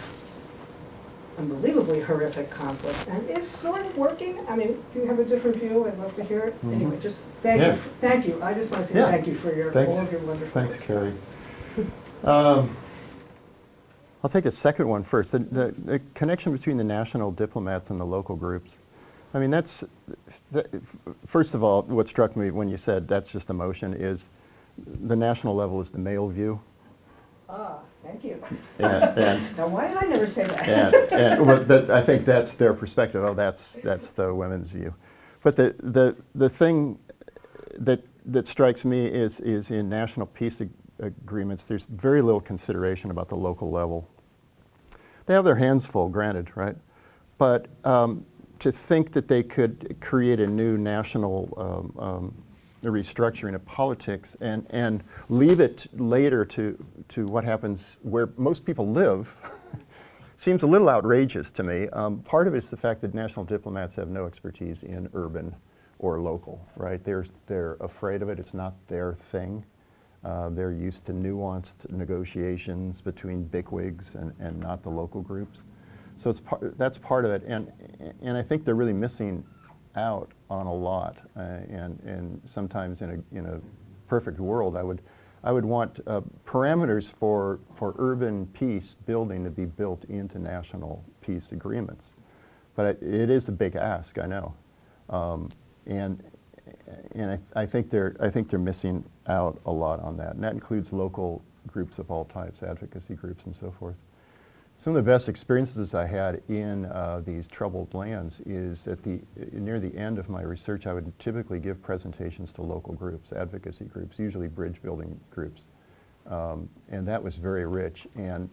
unbelievably horrific conflict and is sort of working. I mean, if you have a different view, I'd love to hear it. Anyway, just thank you. Thank you. I just want to say thank you for all of your wonderful work. Thanks, Carrie. I'll take a second one first. The connection between the national diplomats and the local groups. I mean, first of all, what struck me when you said that's just emotion is the national level is the male view. Ah, thank you. And now, why did I never say that? well, I think that's their perspective. Oh, that's the women's view. But the thing that strikes me is in national peace agreements, there's very little consideration about the local level. They have their hands full, granted, right? But to think that they could create a new national restructuring of politics and leave it later to what happens where most people live seems a little outrageous to me. Part of it is the fact that national diplomats have no expertise in urban or local, right? They're afraid of it. It's not their thing. They're used to nuanced negotiations between bigwigs and not the local groups. So that's part of it, and I think they're really missing out on a lot. And sometimes in a perfect world, I would want parameters for urban peace building to be built into national peace agreements. But it is a big ask, I know, and I think they're missing out a lot on that, and that includes local groups of all types, advocacy groups, and so forth. Some of the best experiences I had in these troubled lands is near the end of my research, I would typically give presentations to local groups, advocacy groups, usually bridge building groups, and that was very rich, and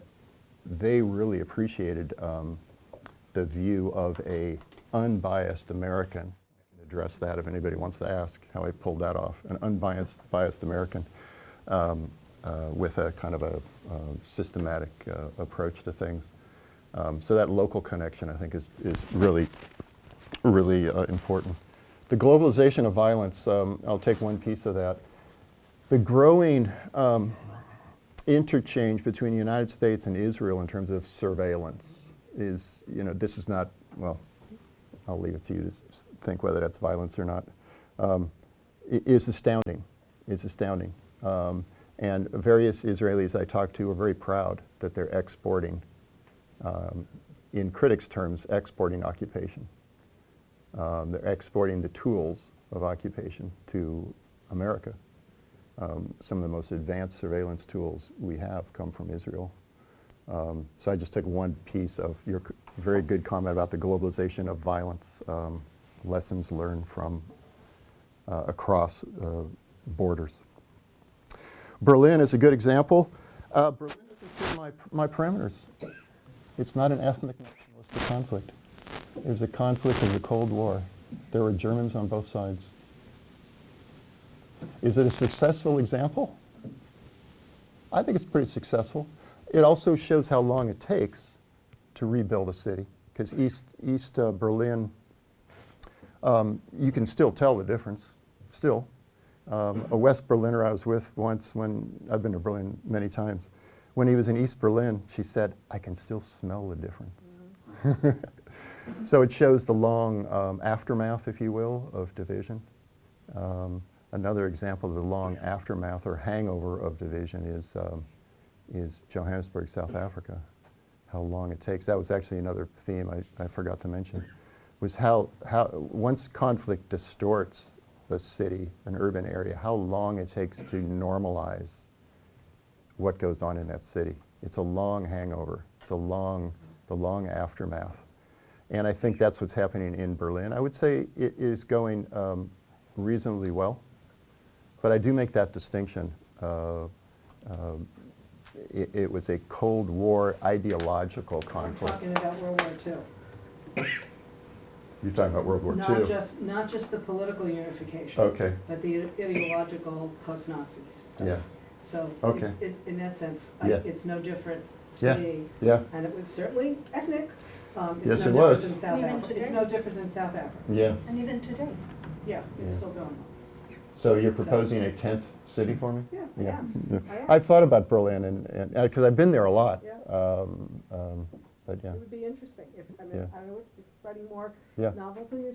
they really appreciated the view of a unbiased American. Address that if anybody wants to ask how I pulled that off, an unbiased American with a kind of a systematic approach to things. So that local connection, I think, is really, really important. The globalization of violence, I'll take one piece of that. The growing interchange between the United States and Israel in terms of surveillance is, this is not, well, I'll leave it to you to think whether that's violence or not, is astounding. It's astounding. And various Israelis I talked to are very proud that they're exporting, in critics' terms, exporting occupation. They're exporting the tools of occupation to America. Some of the most advanced surveillance tools we have come from Israel. So I just took one piece of your very good comment about the globalization of violence, lessons learned from across borders. Berlin is a good example. Berlin doesn't fit my parameters. It's not an ethnic nationalistic conflict. It was a conflict of the Cold War. There were Germans on both sides. Is it a successful example? I think it's pretty successful. It also shows how long it takes to rebuild a city, because East Berlin, you can still tell the difference, still. A West Berliner I was with once, when I've been to Berlin many times, when he was in East Berlin, she said, "I can still smell the difference." So it shows the long aftermath, if you will, of division. Another example of the long aftermath or hangover of division is Johannesburg, South Africa. How long it takes. That was actually another theme I forgot to mention, was how once conflict distorts a city, an urban area, how long it takes to normalize what goes on in that city. It's a long hangover. It's the long aftermath. And I think that's what's happening in Berlin. I would say it is going reasonably well, but I do make that distinction. It was a Cold War ideological I'm conflict. talking about World War II. You're talking about World War II? Not just the political unification. Okay. But the ideological post-Nazi stuff. Yeah. So, Okay. in that sense, Yeah. it's no different to Yeah. me. Yeah. And it was certainly ethnic. Yes, It's it no was. different than South Even Africa. today. It's no different than South Africa. Yeah. And even today. Yeah, it's Yeah. still going on. So you're proposing a 10th city for me? Yeah, Yeah. I am. I've thought about Berlin, and because I've been there a lot. Yeah. But yeah. It would be interesting if, I mean, Yeah. I don't know if you're writing more Yeah. novels in your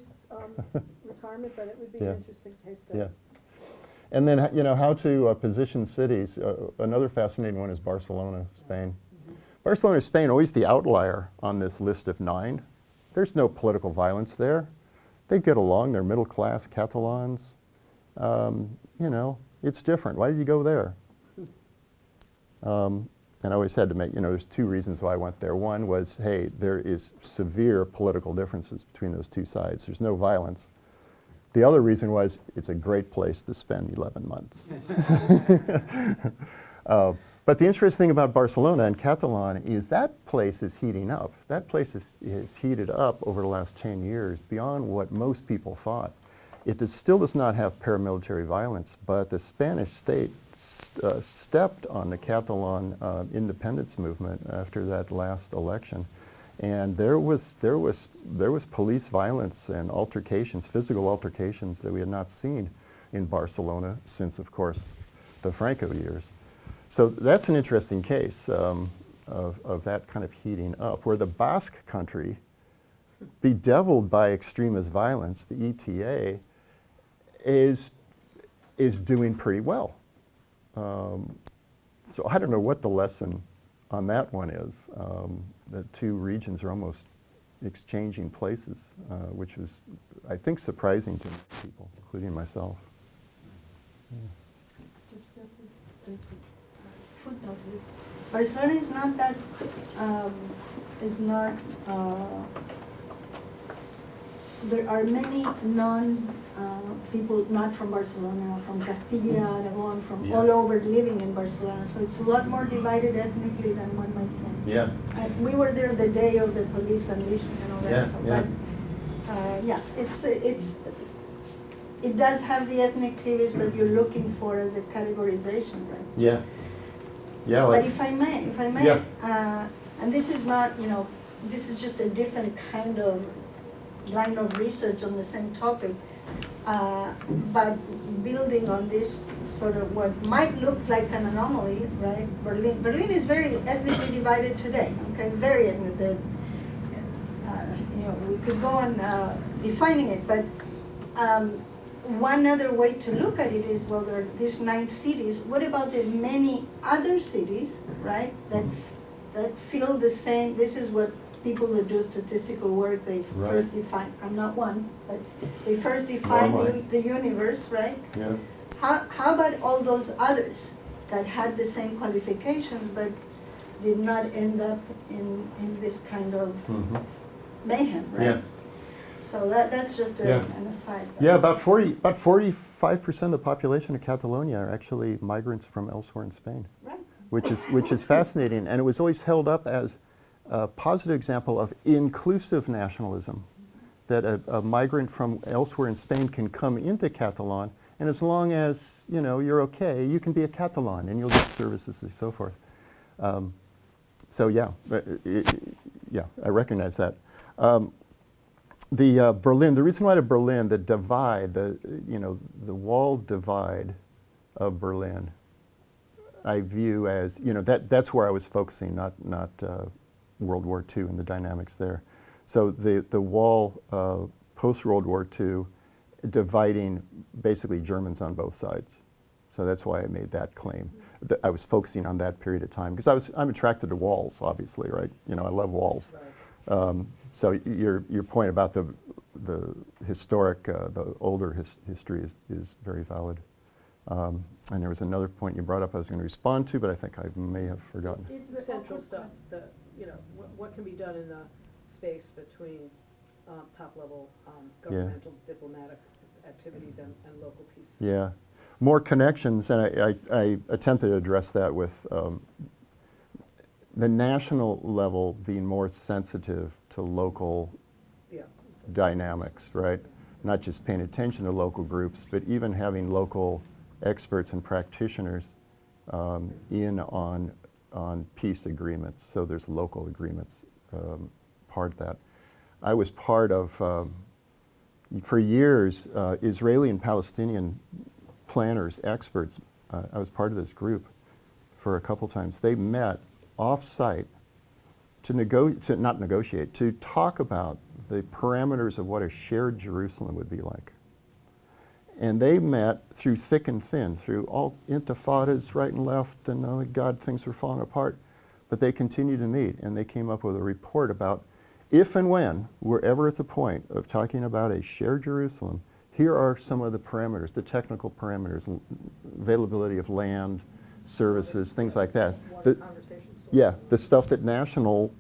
retirement, but it would be Yeah. an interesting case study. Yeah. And then, how to position cities. Another fascinating one is Barcelona, Spain. Barcelona, Spain, always the outlier on this list of 9. There's no political violence there. They get along. They're middle-class Catalans. It's different. Why did you go there? And I always had to make, there's 2 reasons why I went there. One was, hey, there is severe political differences between those 2 sides. There's no violence. The other reason was it's a great place to spend 11 months. But the interesting thing about Barcelona and Catalan is that place is heating up. That place is heated up over the last 10 years beyond what most people thought. It still does not have paramilitary violence, but the Spanish state stepped on the Catalan independence movement after that last election. And there was police violence and altercations, physical altercations that we had not seen in Barcelona since, of course, the Franco years. So that's an interesting case of that kind of heating up, where the Basque country, bedeviled by extremist violence, the ETA, is doing pretty well. So I don't know what the lesson on that one is. The 2 regions are almost exchanging places, which was, I think, surprising to people, including myself. Just a footnote is, Barcelona is not that, there are many people not from Barcelona, from Castilla, Aragon, from Yeah. all over living in Barcelona, so it's a lot more divided ethnically than one might think. Yeah. We were there the day of the police unleashing and all that Yeah, stuff, yeah. but it does have the ethnic cleavage that you're looking for as a categorization, right? Yeah. Yeah. But Like, if I may, Yeah. and this is not, this is just a different kind of line of research on the same topic, but building on this sort of what might look like an anomaly, right? Berlin is very ethnically divided today, okay, very ethnic. We could go on defining it, but one other way to look at it is, well, there are these 9 cities. What about the many other cities, right, that feel the same? This is what people that do statistical work, they Right. first define, I'm not one, but they first define the universe, right? yeah. How about all those others that had the same qualifications but did not end up in this kind of Mhm. mayhem, right? Yeah. So that's just Yeah. an aside. Yeah, about 45% of the population of Catalonia are actually migrants from elsewhere in Spain, Right. which is fascinating, and it was always held up as a positive example of inclusive nationalism, that a migrant from elsewhere in Spain can come into Catalan, and as long as you're okay, you can be a Catalan and you'll get services and so forth. So yeah, I recognize that. Berlin, the reason why to Berlin, the divide, the wall divide of Berlin, I view as, that's where I was focusing, not World War II and the dynamics there. So the wall post-World War II dividing basically Germans on both sides. So that's why I made that claim. I was focusing on that period of time because I'm attracted to walls, obviously, right? You know, I love walls. So your point about the historic, the older history is very valid. And there was another point you brought up I was going to respond to, but I think I may have forgotten. It's the central stuff, what can be done in the space between top-level governmental diplomatic activities and local peace. Yeah, more connections, and I attempted to address that with the national level being more sensitive to local dynamics, right? Not just paying attention to local groups, but even having local experts and practitioners in on peace agreements. So there's local agreements, part of that. I was part of, for years, Israeli and Palestinian planners, experts. I was part of this group for a couple times. They met off-site to talk about the parameters of what a shared Jerusalem would be like. And they met through thick and thin, through all intifadas right and left, and oh God, things were falling apart. But they continued to meet, and they came up with a report about if and when we're ever at the point of talking about a shared Jerusalem, here are some of the parameters, the technical parameters, availability of land, services, things like that. The stuff that national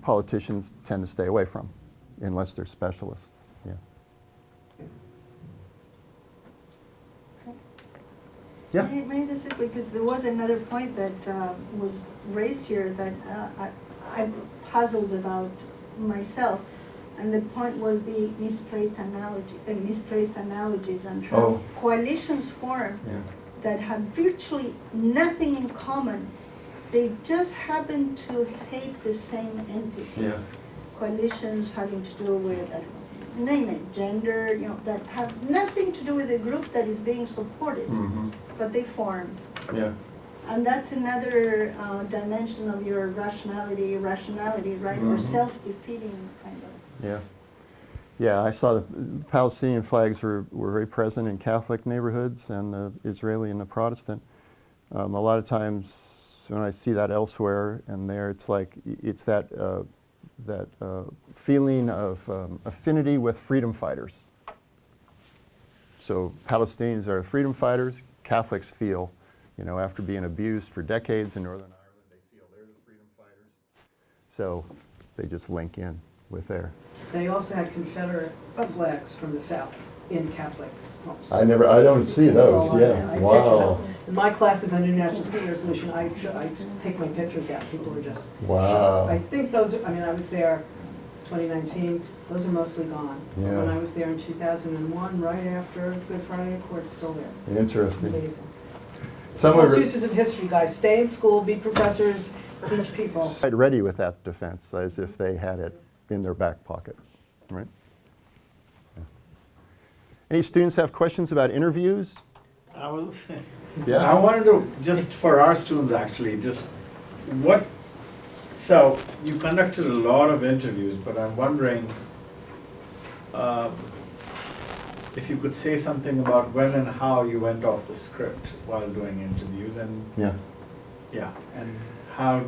politicians tend to stay away from, unless they're specialists. Yeah. Yeah. May I just say, because there was another point that was raised here that I puzzled about myself, and the point was the misplaced analogies and how coalitions form that have virtually nothing in common. They just happen to hate the same entity. Yeah. Coalitions having to do with, name it, gender, that have nothing to do with the group that is being supported, but they form. Yeah. And that's another dimension of your rationality, right? Or self-defeating kind of. Yeah. Yeah, I saw the Palestinian flags were very present in Catholic neighborhoods and the Israeli and the Protestant. A lot of times when I see that elsewhere and there, it's like, it's that feeling of affinity with freedom fighters. So Palestinians are freedom fighters. Catholics feel, after being abused for decades in Northern Ireland, they feel they're the freedom fighters. So they just link in with there. They also had Confederate flags from the South in Catholic homes. I don't see those. Yeah. Wow. In my classes on International Security Resolution, I take my pictures out. People were just wow. shocked. I think those are, I was there 2019, those are mostly gone. Yeah. When I was there in 2001, right after Good Friday Accord, it's still there. Interesting. Amazing. Some Most uses of history, guys. Stay in school, be professors, teach people. Quite ready with that defense, as if they had it in their back pocket, right? Yeah. Any students have questions about interviews? I Yeah. wanted to, just for our students actually, so you conducted a lot of interviews, but I'm wondering if you could say something about when and how you went off the script while doing interviews, and and how,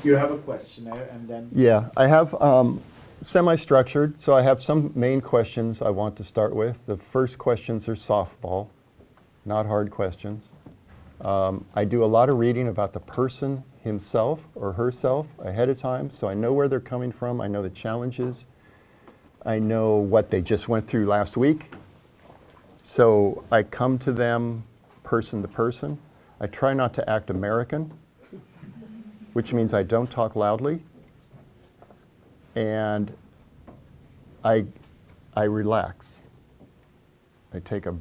You have a questionnaire and then... Yeah, I have semi-structured, so I have some main questions I want to start with. The first questions are softball, not hard questions. I do a lot of reading about the person himself or herself ahead of time, so I know where they're coming from, I know the challenges, I know what they just went through last week. So I come to them person to person. I try not to act American, which means I don't talk loudly, and I relax. I take a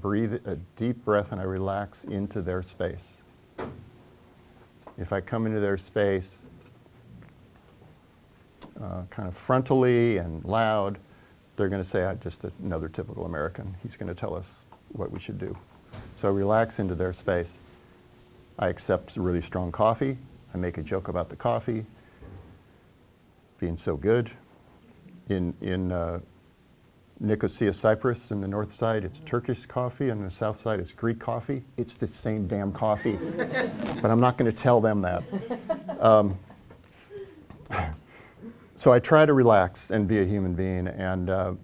deep breath and I relax into their space. If I come into their space kind of frontally and loud, they're going to say, I'm just another typical American. He's going to tell us what we should do. So I relax into their space. I accept really strong coffee. I make a joke about the coffee being so good. In Nicosia, Cyprus, in the north side, it's Turkish coffee, and the south side, it's Greek coffee. It's the same damn coffee. But I'm not going to tell them that. So I try to relax and be a human being, and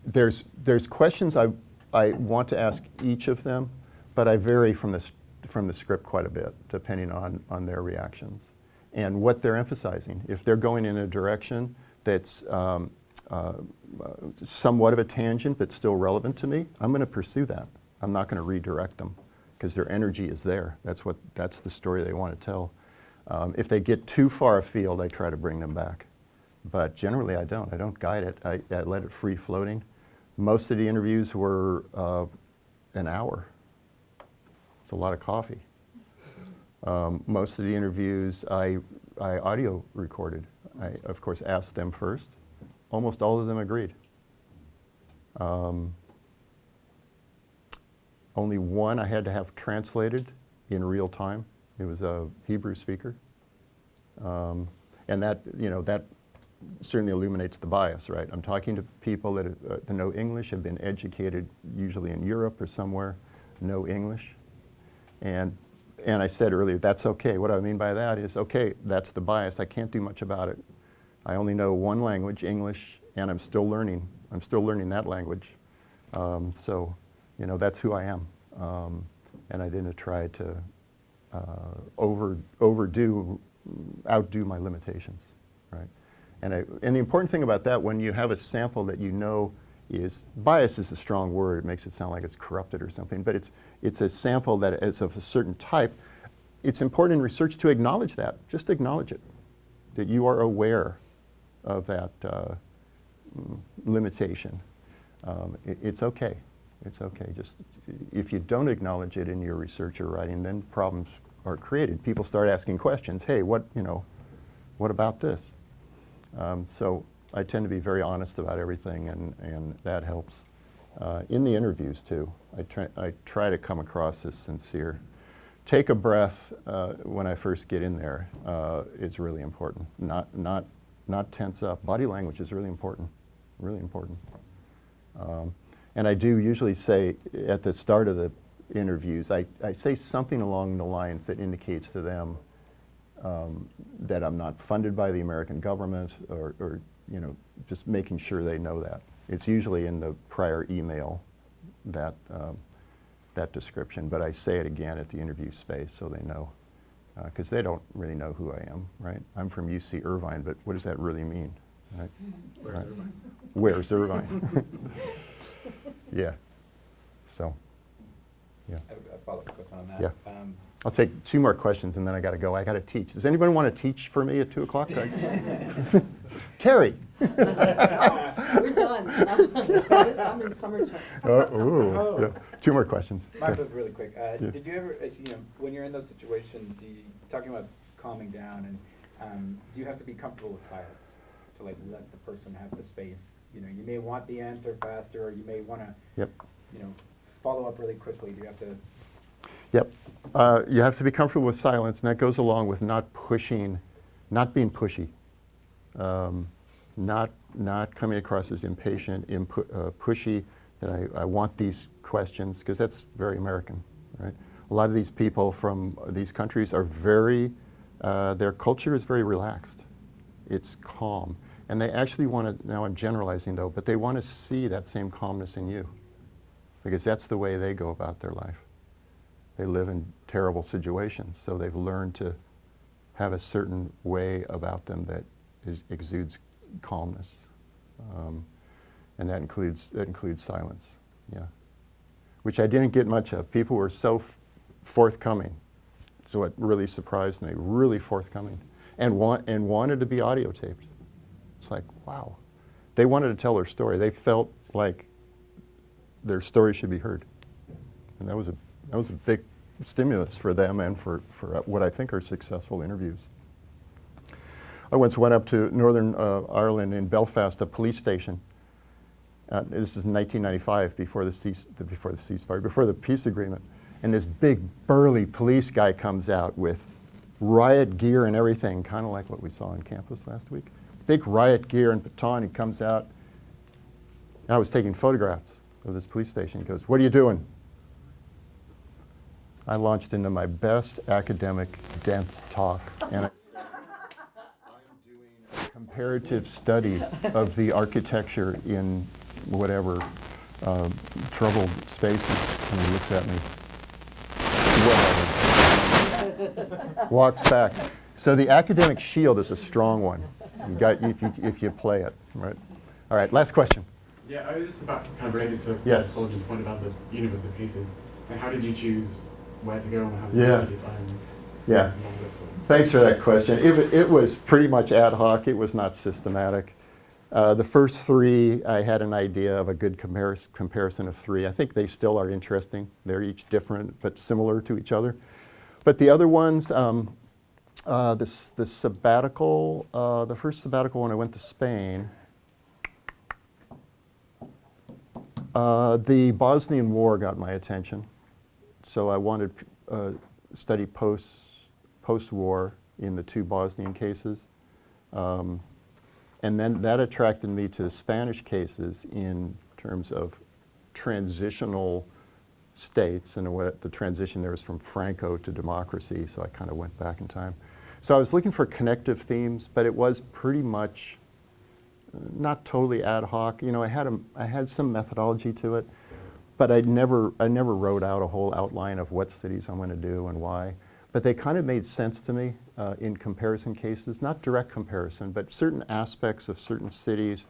there's questions I want to ask each of them, but I vary from the script quite a bit, depending on their reactions and what they're emphasizing. If they're going in a direction that's somewhat of a tangent but still relevant to me, I'm going to pursue that. I'm not going to redirect them because their energy is there. That's the story they want to tell. If they get too far afield, I try to bring them back. But generally I don't. I don't guide it. I let it free floating. Most of the interviews were an hour. It's a lot of coffee. Most of the interviews I audio recorded. I, of course, asked them first. Almost all of them agreed. Only one I had to have translated in real time. It was a Hebrew speaker. And that certainly illuminates the bias, right? I'm talking to people that know English, have been educated usually in Europe or somewhere, know English. And I said earlier, that's okay. What I mean by that is, okay, that's the bias. I can't do much about it. I only know one language, English, and I'm still learning. I'm still learning that language. So, that's who I am. And I didn't try to outdo my limitations, right? And the important thing about that, when you have a sample that you know is, bias is a strong word, it makes it sound like it's corrupted or something, but it's a sample that is of a certain type. It's important in research to acknowledge that, just acknowledge it, that you are aware of that limitation. It's okay. It's okay. Just if you don't acknowledge it in your research or writing, then problems are created. People start asking questions. Hey, what about this? So I tend to be very honest about everything, and that helps. In the interviews too, I try to come across as sincere. Take a breath when I first get in there is really important. Not tense up. Body language is really important. Really important. And I do usually say at the start of the interviews, I say something along the lines that indicates to them that I'm not funded by the American government, or just making sure they know that. It's usually in the prior email, that description, but I say it again at the interview space so they know, because they don't really know who I am, right? I'm from UC Irvine, but what does that really mean? Right? Where's Irvine? Where's Irvine? Yeah. So, yeah. I have a follow-up question on that. Yeah. I'll take 2 more questions and then I got to go. I got to teach. Does anybody want to teach for me at 2 o'clock? Carrie. We're done. I'm in summertime. Yeah. 2 more questions. Mine was really quick. Yeah. Did you ever, when you're in those situations, talking about calming down, and do you have to be comfortable with silence to let the person have the space? You may want the answer faster, or you may want to, Yep. Follow up really quickly. Do you have to? Yep. You have to be comfortable with silence, and that goes along with not being pushy, not coming across as impatient, pushy, that I want these questions, because that's very American, right? A lot of these people from these countries are their culture is very relaxed. It's calm. And they actually want to, now I'm generalizing though, but they want to see that same calmness in you, because that's the way they go about their life. They live in terrible situations, so they've learned to have a certain way about them that exudes calmness, and that includes silence. Yeah, which I didn't get much of. People were so forthcoming, so it really surprised me. Really forthcoming, and wanted to be audio taped. It's like, wow, they wanted to tell their story. They felt like their story should be heard, and that was a big stimulus for them and for what I think are successful interviews. I once went up to Northern Ireland in Belfast, a police station. This is 1995, before the peace agreement, and this big burly police guy comes out with riot gear and everything, kind of like what we saw on campus last week. Big riot gear and baton. He comes out, I was taking photographs of this police station. He goes, "What are you doing?" I launched into my best academic, dense talk, and I said, "I'm doing a comparative study of the architecture in whatever troubled spaces." And he looks at me, "Whatever." Walks back. So the academic shield is a strong one. You got if you play it, right? All right, last question. Yeah, I was just about kind of related to Yes. Soldier's point about the universe of cases. And how did you choose where to go and how did Yeah. you choose your time? Yeah. Thanks for that question. It was pretty much ad hoc. It was not systematic. The first three, I had an idea of a good comparison of three. I think they still are interesting. They're each different but similar to each other. But the other ones, the sabbatical, the first sabbatical when I went to Spain, the Bosnian War got my attention. So I wanted to study post-war in the two Bosnian cases. And then that attracted me to the Spanish cases in terms of transitional states, and what the transition there was from Franco to democracy, so I kind of went back in time. So I was looking for connective themes, but it was pretty much not totally ad hoc. You know, I had some methodology to it, but I never wrote out a whole outline of what cities I'm going to do and why. But they kind of made sense to me in comparison cases, not direct comparison, but certain aspects of certain cities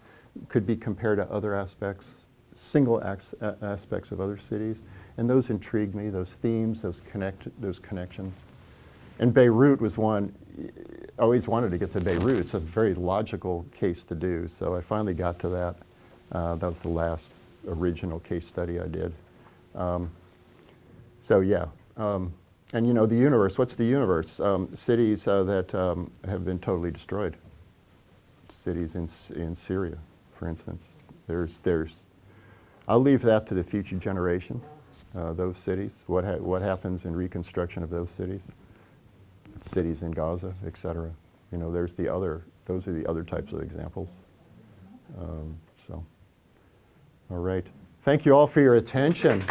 could be compared to other aspects, single aspects of other cities, and those intrigued me. Those themes, those connections. And Beirut was one. I always wanted to get to Beirut. It's a very logical case to do, so I finally got to that. That was the last original case study I did. So yeah, and you know the universe. What's the universe? Cities that have been totally destroyed. Cities in Syria, for instance. I'll leave that to the future generation. Those cities. What happens in reconstruction of those cities? Cities in Gaza, etc. You know, those are the other types of examples. So, all right. Thank you all for your attention.